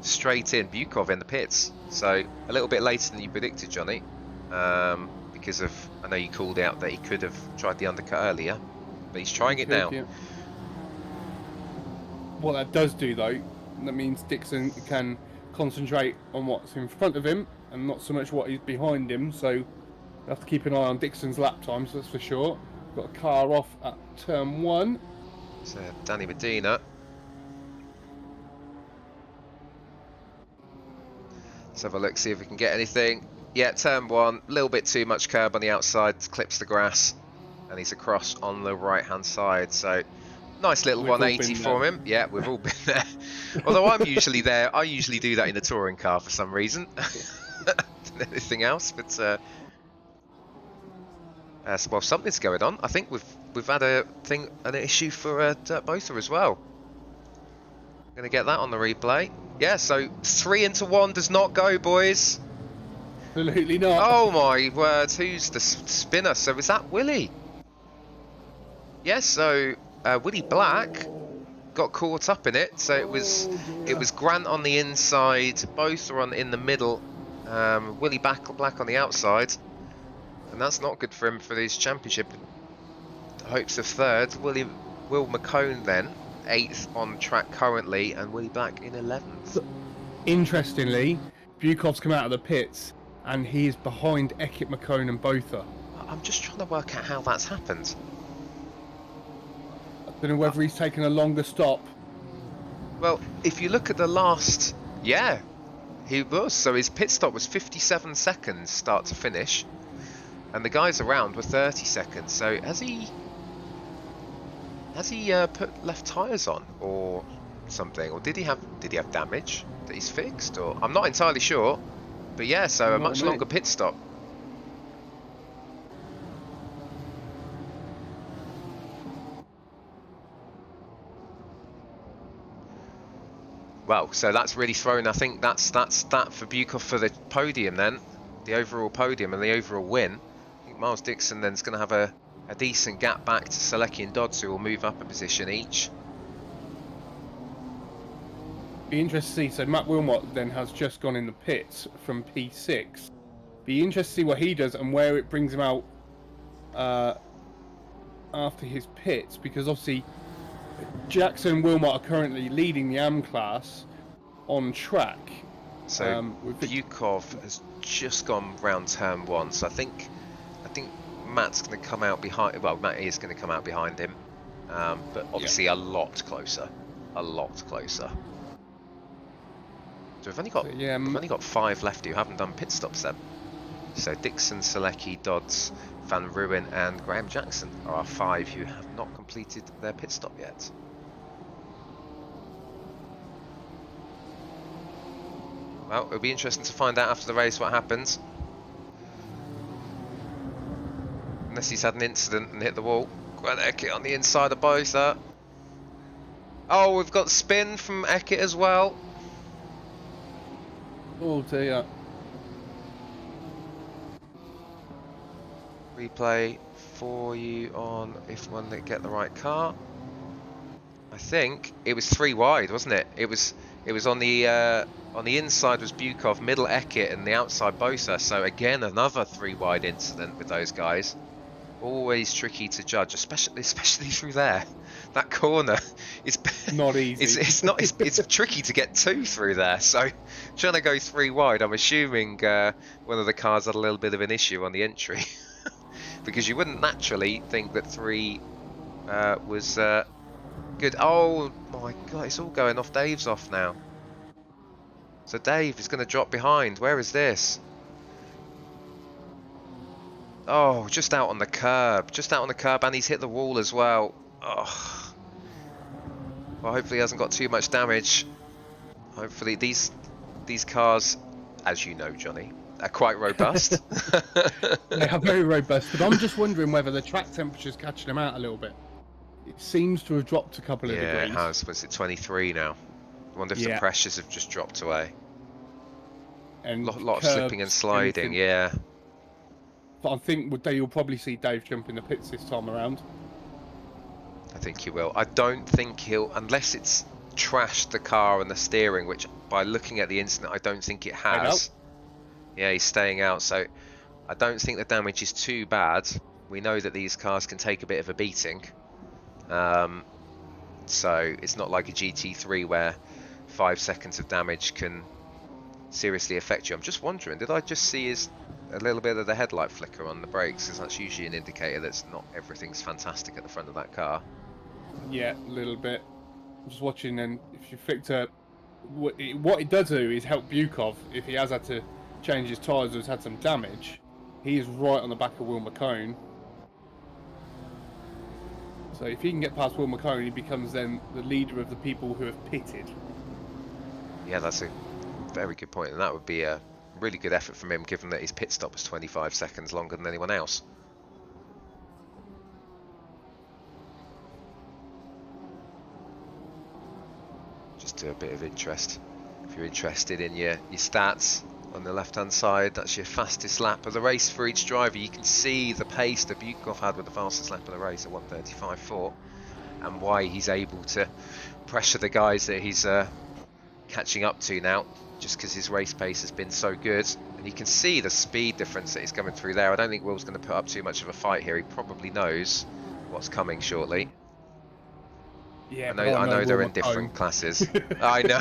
straight in. Bukov in the pits. So a little bit later than you predicted, Johnny, because of, I know you called out that he could have tried the undercut earlier, but he's trying it now. Yeah. What that does do, though, that means Dixon can concentrate on what's in front of him and not so much what is behind him. So you have to keep an eye on Dixon's lap times, that's for sure. Got a car off at turn 1. So Danny Medina. Let's have a look, see if we can get anything. Yeah, turn 1, a little bit too much curb on the outside, clips the grass, and he's across on the right hand side. So nice little 180 from him. Yeah, we've all been there. Although I'm usually there, I usually do that in a touring car for some reason. Than anything else, but well, something's going on. I think we've had an issue for Dirt Botha as well. Going to get that on the replay. Yeah, so 3 into 1 does not go, boys. Absolutely not. Oh my word! Who's the spinner? So is that Willie? Yes. So Willie Black got caught up in it. So it was Grant on the inside, both are in the middle. Willie Black on the outside, and that's not good for him for his championship hopes of third. Will McCone then 8th on track currently, and Willie Black in 11th. Interestingly, Bukov's come out of the pits, and he is behind Eckett, McCone, and Botha. I'm just trying to work out how that's happened. I don't know whether he's taken a longer stop. Well, if you look at the last, yeah, he was. So his pit stop was 57 seconds start to finish, and the guys around were 30 seconds. So has he put left tyres on or something, or did he have damage that he's fixed? Or I'm not entirely sure, but yeah, so a much longer pit stop. Well, so that's really thrown. I think that's that for Bukov for the podium then, the overall podium and the overall win. I think Miles Dixon then's going to have a decent gap back to Selecki and Dodds, who will move up a position each. Be interesting to see. So Matt Wilmot then has just gone in the pits from P6. Be interesting to see what he does and where it brings him out after his pits, because obviously Jackson and Wilmot are currently leading the AM class on track. So Bukov has just gone round turn 1, so I think Matt's going to come out behind. Well, Matt is going to come out behind him, but obviously a lot closer. So we've only got 5 left who haven't done pit stops then. So Dixon, Selecki, Dodds, Van Ruin and Graham Jackson are our 5 who have not completed their pit stop yet. Well, it'll be interesting to find out after the race what happens. Unless he's had an incident and hit the wall. Grant Eckett on the inside of Botha. Oh, we've got spin from Eckett as well. Oh dear. Replay for you on if one that get the right car. I think it was 3 wide, wasn't it? It was on the inside was Bukov, middle Eckett, and the outside Botha. So again, another 3 wide incident with those guys. Always tricky to judge, especially through there. That corner is not easy. It's tricky to get 2 through there. So trying to go 3 wide, I'm assuming one of the cars had a little bit of an issue on the entry. Because you wouldn't naturally think that 3 was good. Oh my god, it's all going off Dave's off now. So Dave is going to drop behind. Where is this? Oh, just out on the curb. Just out on the curb, and he's hit the wall as well. Oh. Well, hopefully he hasn't got too much damage. Hopefully these cars, as you know, Johnny, are quite robust. They are very robust, but I'm just wondering whether the track temperature's catching them out a little bit. It seems to have dropped a couple of Yeah, degrees. it has. What's it, 23 now? I wonder if the pressures have just dropped away. And A lot of slipping and sliding, everything. yeah. But I think you'll probably see Dave jump in the pits this time around. I think he will. I don't think he'll, unless it's trashed the car and the steering, which by looking at the incident, I don't think it has. Yeah, he's staying out, so I don't think the damage is too bad. We know that these cars can take a bit of a beating. So it's not like a GT3 where 5 seconds of damage can seriously affect you. I'm just wondering, did I just see a little bit of the headlight flicker on the brakes? Because that's usually an indicator that not everything's fantastic at the front of that car. Yeah, a little bit. I'm just watching, and if you flick to what it does do is help Bukov if he has had to change his tyres or has had some damage. He is right on the back of Will McCone. So if he can get past Will McCone, he becomes then the leader of the people who have pitted. Yeah, that's a very good point, and that would be a really good effort from him, given that his pit stop was 25 seconds longer than anyone else. Just do a bit of interest. If you're interested in your stats on the left-hand side, that's your fastest lap of the race for each driver. You can see the pace that Bukov had with the fastest lap of the race at 1:35.4, and why he's able to pressure the guys that he's catching up to now, just because his race pace has been so good. And you can see the speed difference that he's coming through there. I don't think Will's going to put up too much of a fight here. He probably knows what's coming shortly. Yeah, I know they're in different classes. I know,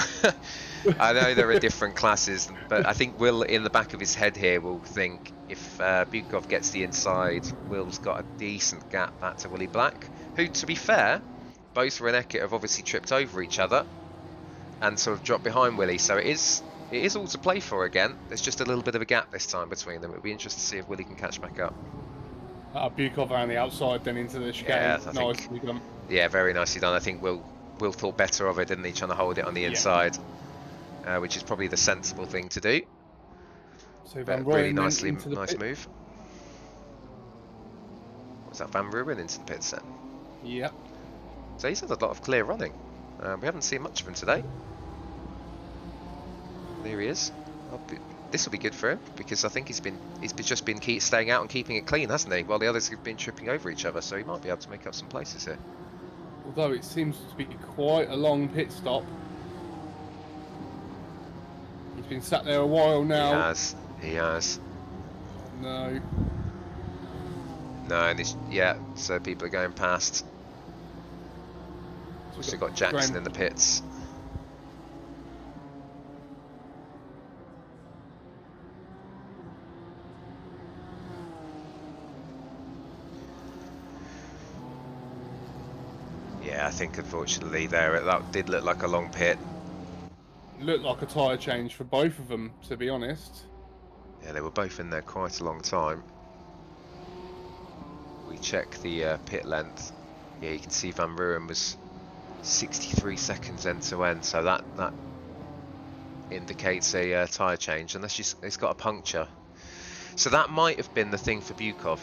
I know they're in different classes, but I think Will, in the back of his head here, will think if Bukov gets the inside, Will's got a decent gap back to Willie Black, who, to be fair, both Reneke have obviously tripped over each other and sort of dropped behind Willie, so it is all to play for again. There's just a little bit of a gap this time between them. It'll be interesting to see if Willie can catch back up. Bukov around the outside, then into the chicane. Yeah, I think. Yeah, very nicely done. I think Will thought better of it, didn't he? Trying to hold it on the inside, which is probably the sensible thing to do. So but really nice move. Was that Van Ruin into the pits then? Yep. So he's had a lot of clear running. We haven't seen much of him today. There he is. This will be good for him, because I think he's just been staying out and keeping it clean, hasn't he? While the others have been tripping over each other, so he might be able to make up some places here. Although it seems to be quite a long pit stop. He's been sat there a while now. He has. No. No, and so people are going past. We've also got Jackson in the pits. Yeah, I think unfortunately that did look like a long pit. Looked like a tyre change for both of them, to be honest. Yeah, they were both in there quite a long time. We check the pit length. Yeah, you can see Van Ruin was 63 seconds end to end, so that indicates a tyre change, unless he's got a puncture. So that might have been the thing for Bukov,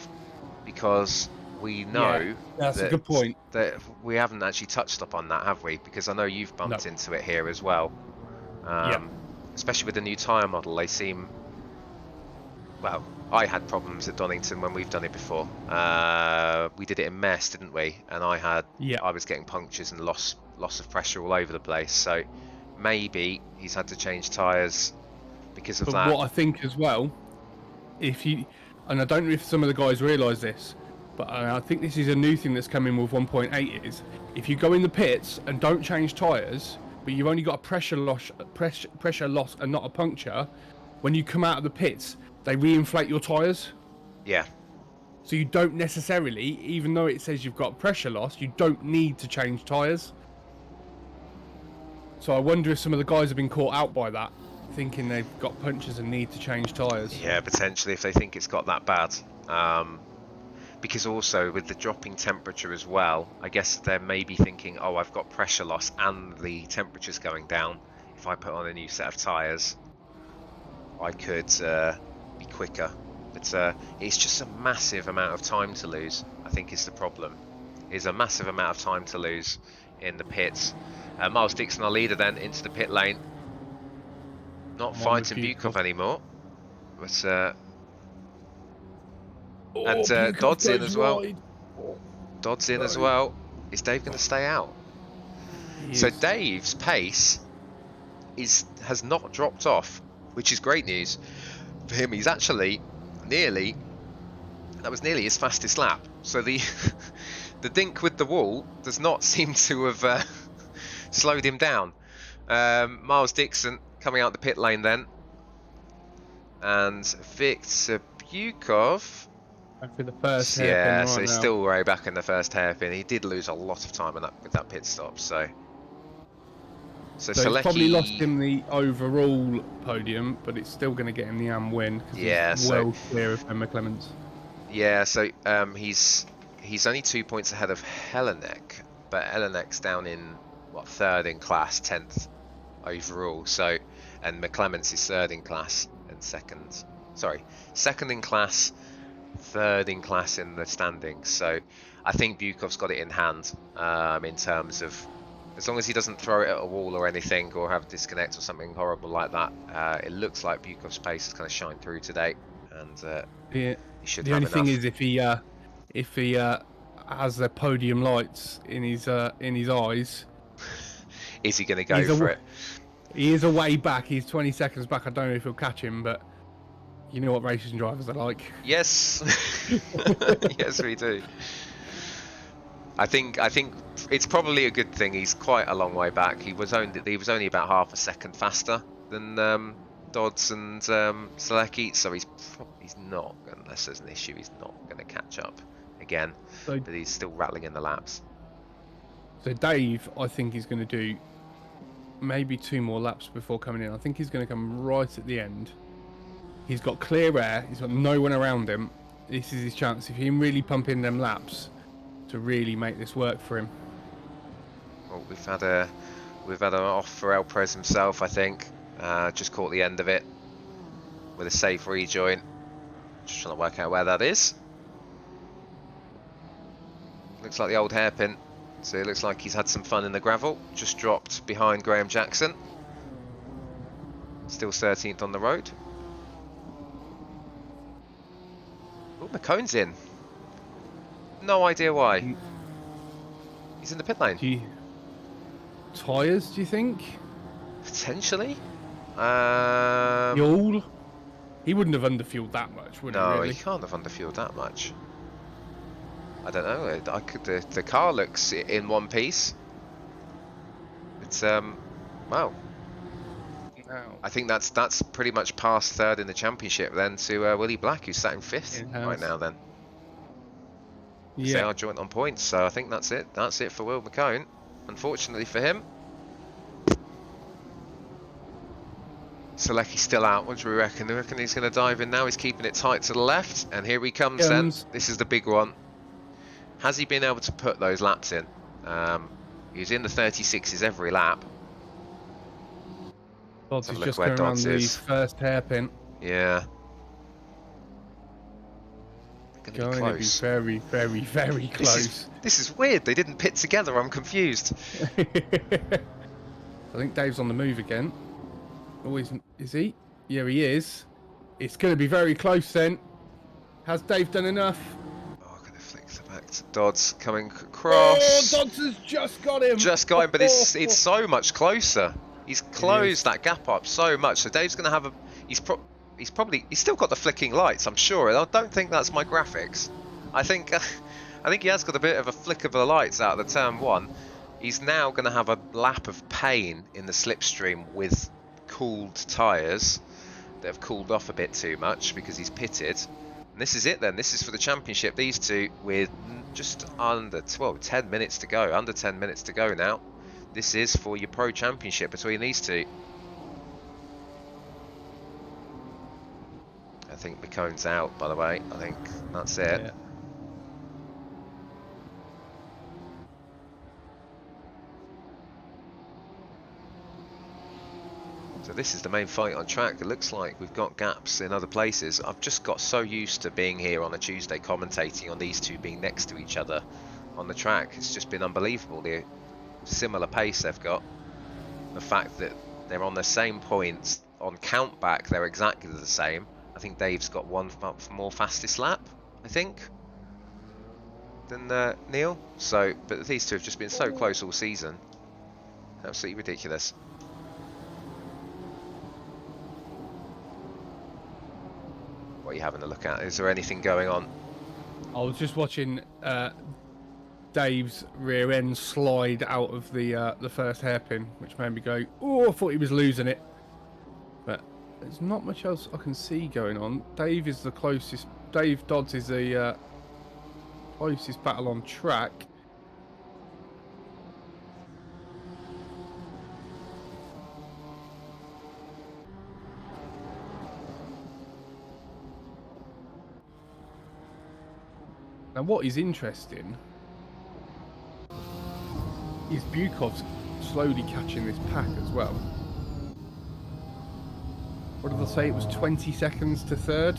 because we know that's a good point. That we haven't actually touched upon that, have we? Because I know you've bumped into it here as well. Especially with the new tyre model, they seem... Well, I had problems at Donington when we've done it before. We did it in mess, didn't we? And I was getting punctures and loss of pressure all over the place. So maybe he's had to change tyres because of that. What I think as well, and I don't know if some of the guys realise this, but I think this is a new thing that's coming with 1.8, is if you go in the pits and don't change tyres, but you've only got a pressure loss and not a puncture, when you come out of the pits, they re-inflate your tyres. Yeah. So you don't necessarily, even though it says you've got pressure loss, you don't need to change tyres. So I wonder if some of the guys have been caught out by that, thinking they've got punctures and need to change tyres. Yeah, potentially if they think it's got that bad. Because also with the dropping temperature as well, I guess they're maybe thinking, oh, I've got pressure loss and the temperature's going down. If I put on a new set of tyres, I could be quicker. But it's just a massive amount of time to lose, I think is the problem. Is a massive amount of time to lose in the pits. Miles Dixon, our leader, then into the pit lane. Not fighting Bukov anymore. But Dodd's in as well. Dodd's in as well. Is Dave going to stay out? So Dave's pace has not dropped off, which is great news for him. He's actually that was nearly his fastest lap. So the the dink with the wall does not seem to have slowed him down. Miles Dixon coming out the pit lane then, and Victor Bukov. For the first hairpin so he's still way back in the first hairpin. He did lose a lot of time with that pit stop. So Selecki probably lost him the overall podium, but it's still going to get him the AM win. Yeah, he's well clear of Emma Clements. Yeah, so he's only 2 points ahead of Helenek, but Helenek's down in third in class, 10th overall. So, and McClements is third in class and second in class, third in class in the standings. So I think Bukov's got it in hand in terms of, as long as he doesn't throw it at a wall or anything, or have a disconnect or something horrible like that. It looks like Bukov's pace has kind of shined through today, and he should have enough. The only thing is, if he has the podium lights in his eyes, is he going to go for it? He is a way back. He's 20 seconds back. I don't know if he'll catch him, but you know what racing drivers are like. Yes, yes, we do. I think it's probably a good thing. He's quite a long way back. He was only about half a second faster than Dodds and Selecki, so he's not, unless there's an issue, he's not going to catch up again. But he's still rattling in the laps. So Dave, I think he's going to do maybe 2 more laps before coming in. I think he's going to come right at the end. He's got clear air. He's got no one around him. This is his chance. If he can really pump in them laps to really make this work for him. Well, we've had an off for El Prez himself, I think. Just caught the end of it with a safe rejoin. Just trying to work out where that is. Looks like the old hairpin. So it looks like he's had some fun in the gravel. Just dropped behind Graham Jackson. Still 13th on the road. Oh, McCone's in. No idea why. He's in the pit lane. Tyres, do you think? Potentially. Fuel? He wouldn't have underfueled that much, would he? No, really? he can't have underfueled that much. I don't know. The car looks in one piece. It's wow. I think that's pretty much past third in the championship then to Willie Black, who's sat in 5th right now then. Yeah. They are joint on points, so I think that's it. That's it for Will McCone. Unfortunately for him. Selecki's still out. What do we reckon? Do we reckon he's going to dive in now? He's keeping it tight to the left, and here he comes then. This is the big one. Has he been able to put those laps in? He's in the 36s every lap. Dodds is just going around the first hairpin. Yeah. Going to be very, very, very close. This is weird. They didn't pit together. I'm confused. I think Dave's on the move again. Oh, is he? Yeah, he is. It's going to be very close then. Has Dave done enough? Oh, I'm going to flick the back to Dodds coming across. Oh, Dodds has just got him. Just got him, but it's so much closer. He's closed that gap up so much. So Dave's going to have a... He's still got the flicking lights, I'm sure. I don't think that's my graphics. I think he has got a bit of a flick of the lights out of the turn 1. He's now going to have a lap of pain in the slipstream with cooled tyres that have cooled off a bit too much because he's pitted. And this is it then. This is for the championship. These two with just under 10 minutes to go. Under 10 minutes to go now. This is for your pro championship between these two. I think McCone's out, by the way. I think that's it. Yeah. So this is the main fight on track. It looks like we've got gaps in other places. I've just got so used to being here on a Tuesday commentating on these two being next to each other on the track. It's just been unbelievable, the similar pace they've got. The fact that they're on the same points. On count back, they're exactly the same. I think Dave's got one more fastest lap, I think, than Neil. So, but these two have just been so close all season. Absolutely ridiculous. What are you having a look at? Is there anything going on? I was just watching Dave's rear end slide out of the first hairpin, which made me go, "Oh, I thought he was losing it." But there's not much else I can see going on. Dave is the closest. Dave Dodds is the closest battle on track. Now, what is interesting is Bukov's slowly catching this pack as well. What did I say? It was 20 seconds to third?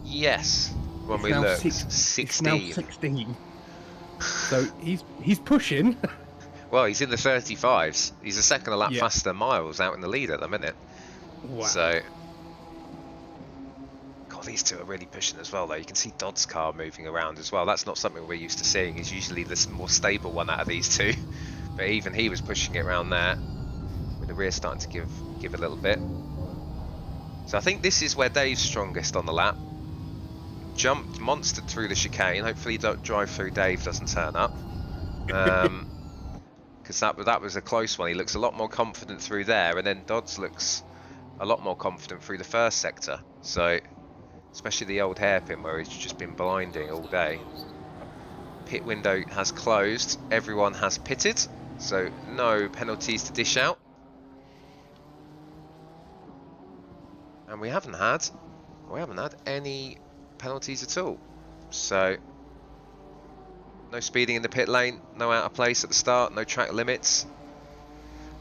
Yes, when It's we now looked, It's 16. now 16. So he's pushing. Well, he's in the 35s. He's a second a lap Yeah. faster than Miles out in the lead at the minute. Wow. So, God, these two are really pushing as well, though. You can see Dodd's car moving around as well. That's not something we're used to seeing. He's usually the more stable one out of these two. But even he was pushing it around there, with the rear starting to give a little bit. So I think this is where Dave's strongest on the lap. Jumped, monstered through the chicane. Hopefully drive through Dave doesn't turn up. Because that was a close one. He looks a lot more confident through there, and then Dodds looks a lot more confident through the first sector. So, especially the old hairpin where he's just been blinding all day. Pit window has closed. Everyone has pitted, so no penalties to dish out. And we haven't had any penalties at all. So, no speeding in the pit lane, no out of place at the start, no track limits.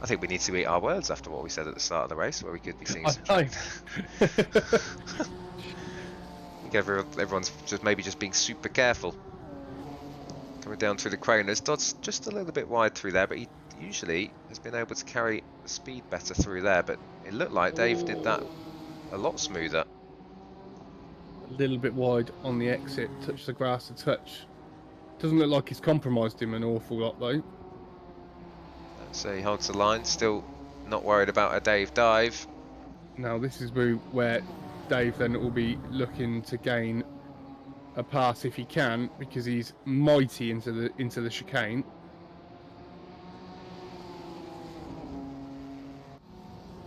I think we need to eat our words after what we said at the start of the race, where we could be seeing some track. I think everyone's just being super careful. Coming down through the Croners, Dodd's just a little bit wide through there, but he usually has been able to carry the speed better through there. But it looked like Dave did that a lot smoother. A little bit wide on the exit, touch the grass a touch. Doesn't look like he's compromised him an awful lot though. So he holds the line, still not worried about a Dave dive. Now this is where Dave then will be looking to gain a pass if he can, because he's mighty into the chicane.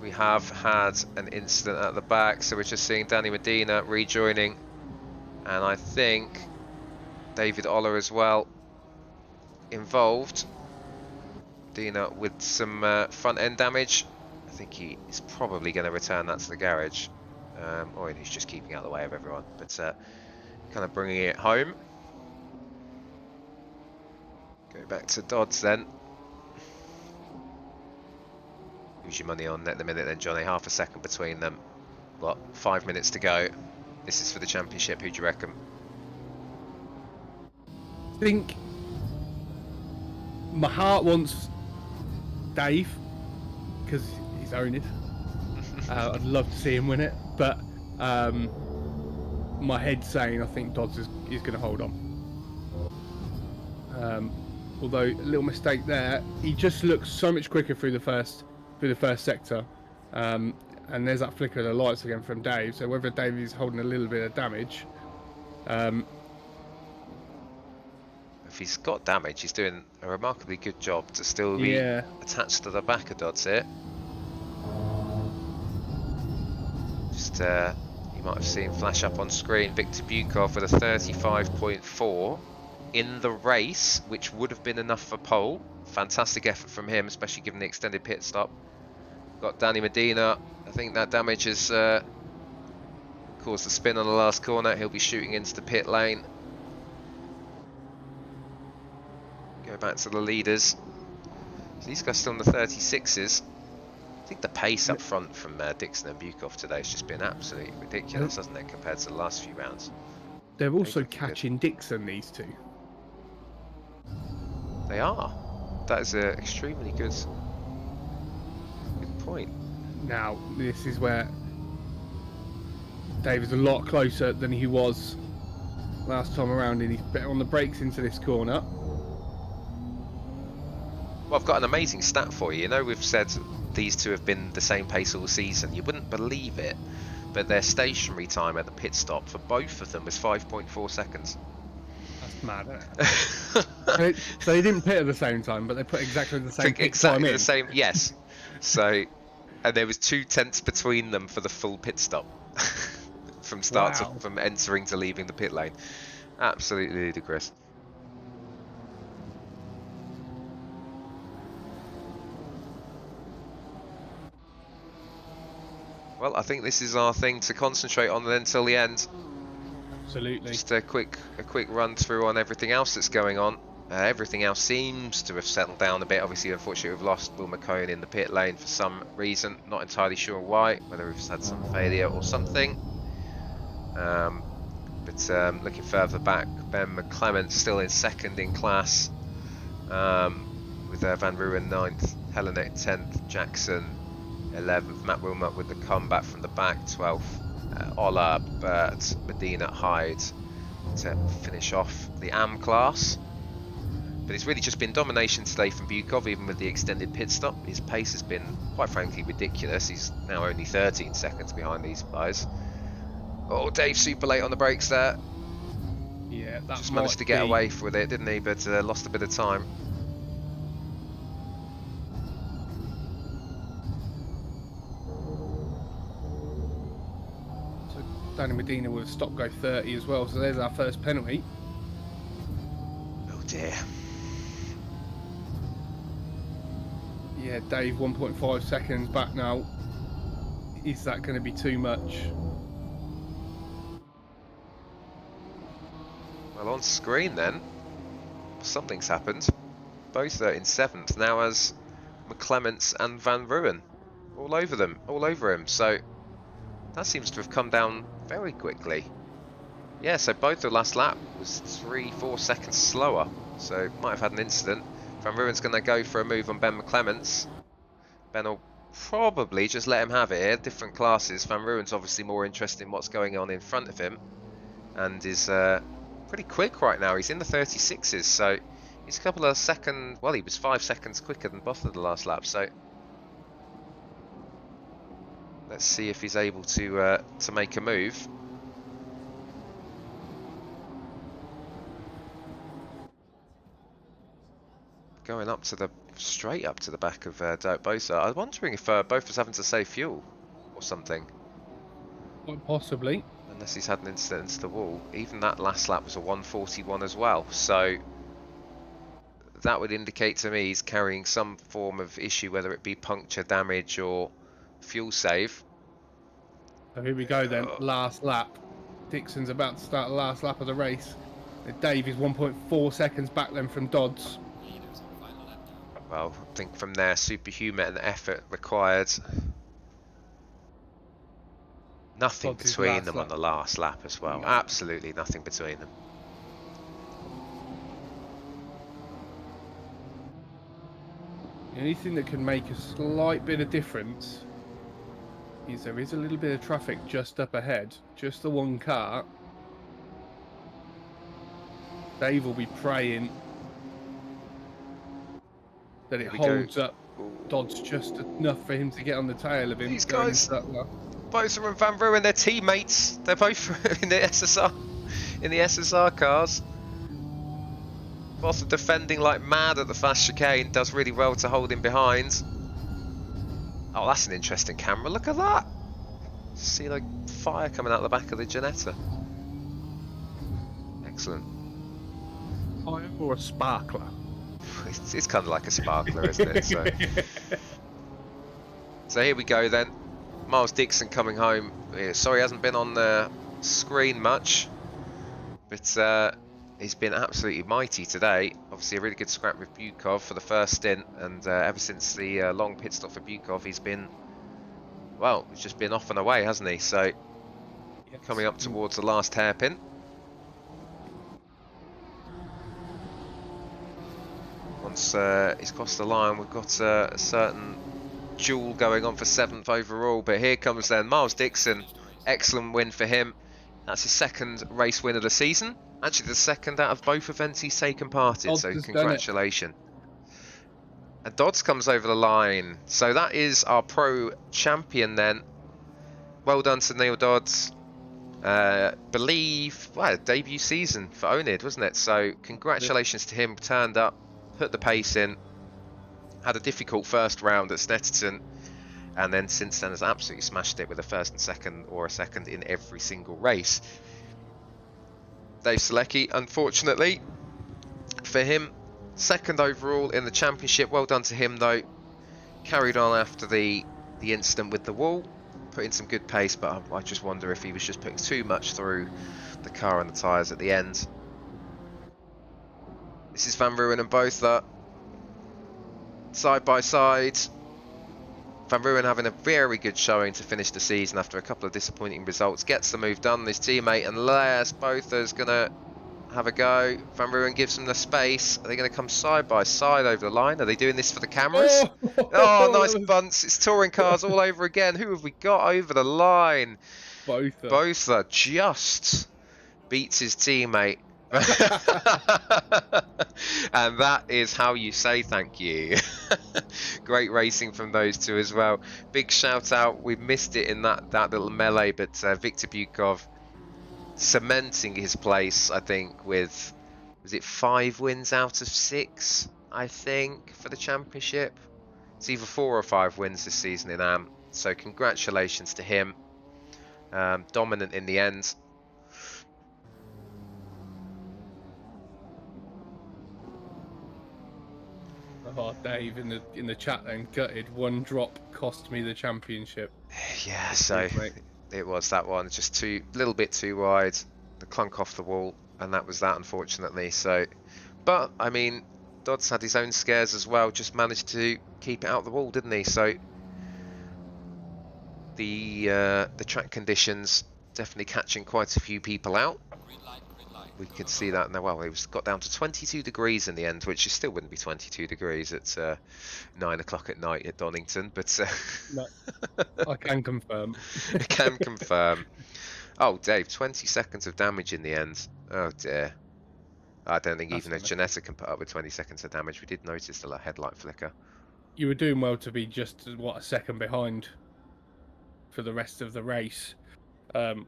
We have had an incident at the back, so we're just seeing Danny Medina rejoining, and I think David Oller as well involved. Medina with some front end damage. I think he is probably going to return that to the garage, or he's just keeping out of the way of everyone, but kind of bringing it home. Go back to Dodds then. Who's your money on at the minute then, Johnny? Half a second between them. What, 5 minutes to go. This is for the championship. Who do you reckon? I think my heart wants Dave, because he's owned. I'd love to see him win it, but my head's saying I think Dodds is going to hold on. Although a little mistake there, he just looks so much quicker through the first sector, and there's that flicker of the lights again from Dave. So whether Dave is holding a little bit of damage, if he's got damage, he's doing a remarkably good job to still be attached to the back of Dodds here. Just you might have seen flash up on screen Victor Bukov with a 35.4 in the race, which would have been enough for pole. Fantastic effort from him, especially given the extended pit stop. Got Danny Medina. I think that damage is caused the spin on the last corner. He'll be shooting into the pit lane. Go back to the leaders. So these guys still in the 36s. I think the pace up front from Dixon and Bukov today has just been absolutely ridiculous, hasn't it, compared to the last few rounds? They're also catching Dixon, these two. They are. That is an extremely good point. Now, this is where Dave is a lot closer than he was last time around, and he's better on the brakes into this corner. Well, I've got an amazing stat for you. You know, we've said these two have been the same pace all season. You wouldn't believe it, but their stationary time at the pit stop for both of them was 5.4 seconds. That's mad, isn't it? So they didn't pit at the same time, but they put exactly the same pit time in. The same, yes. So, and there was 0.2 between them for the full pit stop, from from entering to leaving the pit lane. Absolutely ludicrous. Well, I think this is our thing to concentrate on until the end. Absolutely. Just a quick run through on everything else that's going on. Everything else seems to have settled down a bit. Obviously, unfortunately, we've lost Will McCone in the pit lane for some reason. Not entirely sure why, whether we've had some failure or something. But looking further back, Ben McClement still in second in class, with Van Ruwen 9th, Helenek 10th, Jackson 11th, Matt Wilmot with the comeback from the back 12th, Ola, Burt, Medina, Hyde to finish off the AM class. But it's really just been domination today from Bukov, even with the extended pit stop. His pace has been, quite frankly, ridiculous. He's now only 13 seconds behind these guys. Oh, Dave super late on the brakes there. Yeah, that just managed to get away with it, didn't he? But lost a bit of time. So Danny Medina with a stop go 30 as well. So there's our first penalty. Oh dear. Yeah, Dave 1.5 seconds back now. Is that going to be too much? Well, on screen then, something's happened. Both are in 7th now as McClements and Van Ruwen. All over him. So that seems to have come down very quickly. Yeah, so both the last lap was 3-4 seconds slower. So might have had an incident. Van Ruwen's going to go for a move on Ben McClements. Ben will probably just let him have it here. Different classes. Van Ruwen's obviously more interested in what's going on in front of him, and is pretty quick right now. He's in the 36s, so he's a couple of seconds. Well, he was 5 seconds quicker than Botha the last lap. So let's see if he's able to make a move. Going up to the straight up to the back of Dirk Bosa. I'm wondering if both was having to save fuel or something. Quite possibly. Unless he's had an incident into the wall. Even that last lap was a 1:41 as well. So that would indicate to me he's carrying some form of issue, whether it be puncture damage or fuel save. So here we go then. Last lap. Dixon's about to start the last lap of the race. Dave is 1.4 seconds back then from Dodds. Well, I think from there, superhuman and the effort required. Nothing between them on the last lap as well. No. Absolutely nothing between them. The only thing that can make a slight bit of difference is there is a little bit of traffic just up ahead. Just the one car. Dave will be praying that it holds up Dodds just enough for him to get on the tail of him. These guys, both are Van Ruwen, they're teammates. They're both in the SSR cars. Both are defending like mad at the fast chicane. Does really well to hold him behind. Oh, that's an interesting camera. Look at that. See like fire coming out the back of the Ginetta. Excellent. Fire or a sparkler? It's kind of like a sparkler, isn't it? So here we go then. Miles Dixon coming home. Sorry, he hasn't been on the screen much, but he's been absolutely mighty today. Obviously, a really good scrap with Bukov for the first stint, and ever since the long pit stop for Bukov, he's been, well, he's just been off and away, hasn't he? So, Yes. coming up towards the last hairpin. Once he's crossed the line, we've got a certain duel going on for 7th overall, but here comes then Miles Dixon. Excellent win for him. That's his second race win of the season. Actually, the second out of both events he's taken part in, so congratulations. And Dodds comes over the line. So that is our pro champion then. Well done to Neil Dodds. Believe, well, debut season for oNiD, wasn't it? So congratulations to him. Turned up, put the pace in, had a difficult first round at Snetterton, and then since then has absolutely smashed it with a first and second, or a second in every single race. Dave Selecki, unfortunately for him, second overall in the championship. Well done to him though. Carried on after the incident with the wall, put in some good pace, but I just wonder if he was just putting too much through the car and the tyres at the end. This is Van Ruin and Botha side by side. Van Ruin having a very good showing to finish the season after a couple of disappointing results. Gets the move done, his teammate, unless Botha's going to have a go. Van Ruin gives him the space. Are they going to come side by side over the line? Are they doing this for the cameras? Oh, nice bunts. It's touring cars all over again. Who have we got over the line? Botha just beats his teammate. And that is how you say thank you. Great racing from those two as well. Big shout out. We missed it in that little melee, but Victor Bukov cementing his place, I think, with, was it 5 wins out of 6, I think, for the championship. It's either 4 or 5 wins this season in AM. So congratulations to him. Dominant in the end. Oh, Dave in the chat then gutted. 1 drop cost me the championship. Yeah, so it was that one, just a little bit too wide, the clunk off the wall, and that was that, unfortunately. So, but I mean, Dodds had his own scares as well, just managed to keep it out the wall, didn't he? So the track conditions definitely catching quite a few people out. We could see that now. Well, it got down to 22 degrees in the end, which still wouldn't be 22 degrees at 9 o'clock at night at Donington, but No, I can confirm. I can confirm. Oh, Dave, 20 seconds of damage in the end. Oh dear. I don't think even a Ginetta can put up with 20 seconds of damage. We did notice the headlight flicker. You were doing well to be just, a second behind for the rest of the race,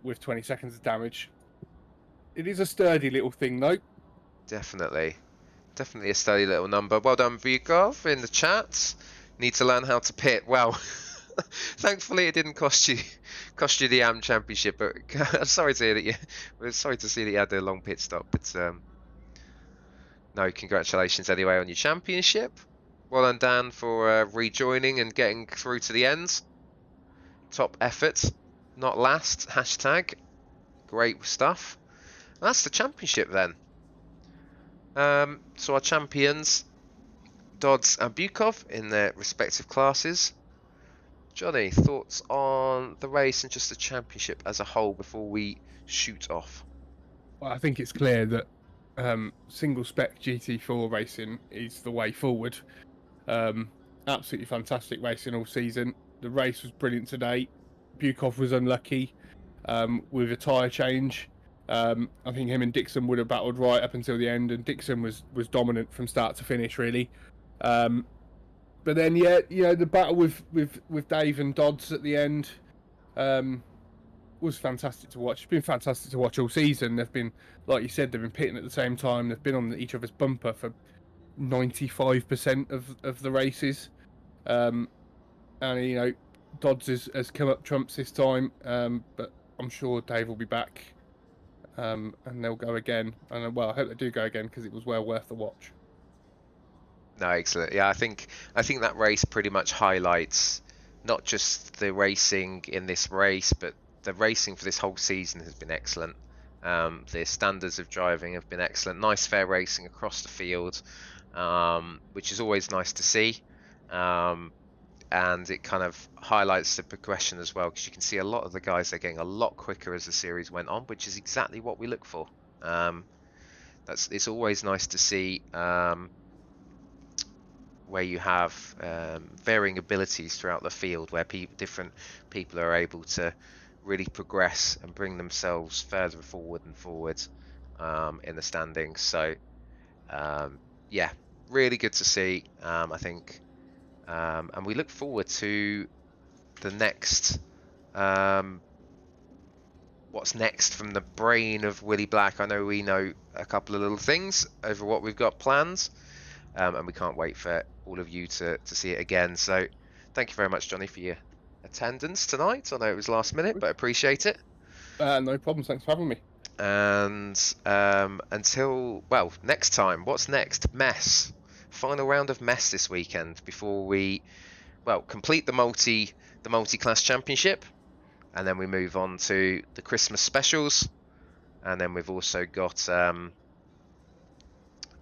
with 20 seconds of damage. It is a sturdy little thing, though. Definitely a sturdy little number. Well done, Bukov, in the chat. Need to learn how to pit. Well, thankfully it didn't cost you the AM championship. But I'm sorry to hear that we're sorry to see that you had a long pit stop. But no, congratulations anyway on your championship. Well done, Dan, for rejoining and getting through to the end. Top effort, not last. Hashtag. Great stuff. That's the championship then. So our champions, Dodds and Bukov in their respective classes. Johnny, thoughts on the race and just the championship as a whole before we shoot off? Well, I think it's clear that single spec GT4 racing is the way forward. Absolutely fantastic racing all season. The race was brilliant today. Bukov was unlucky with a tyre change. I think him and Dixon would have battled right up until the end, and Dixon was dominant from start to finish, really. But then, the battle with Dave and Dodds at the end was fantastic to watch. It's been fantastic to watch all season. They've been, like you said, they've been pitting at the same time. They've been on each other's bumper for 95% of the races. And, Dodds has come up trumps this time, but I'm sure Dave will be back. And they'll go again. And well, I hope they do go again because it was well worth the watch. No, excellent. Yeah, I think that race pretty much highlights not just the racing in this race, but the racing for this whole season has been excellent. The standards of driving have been excellent. Nice fair racing across the field, which is always nice to see. And it kind of highlights the progression as well, because you can see a lot of the guys are getting a lot quicker as the series went on, which is exactly what we look for. It's always nice to see where you have varying abilities throughout the field, where different people are able to really progress and bring themselves further forward and forward in the standings. So yeah, really good to see. I think, and we look forward to the next. What's next from the brain of Willie Black? I know we know a couple of little things over what we've got planned. And we can't wait for all of you to see it again. So thank you very much, Johnny, for your attendance tonight. I know it was last minute, but I appreciate it. No problems. Thanks for having me. And until, well, next time, what's next? Mess. Final round of Mess this weekend before we, well, complete the multi-class championship, and then we move on to the Christmas specials, and then we've also got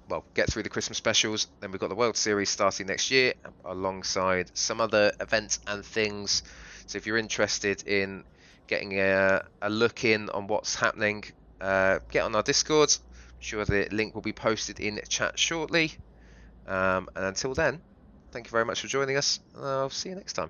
well, get through the Christmas specials. Then we've got the World Series starting next year, alongside some other events and things. So if you're interested in getting a look in on what's happening, get on our Discord. I'm sure the link will be posted in chat shortly. And until then, thank you very much for joining us. I'll see you next time.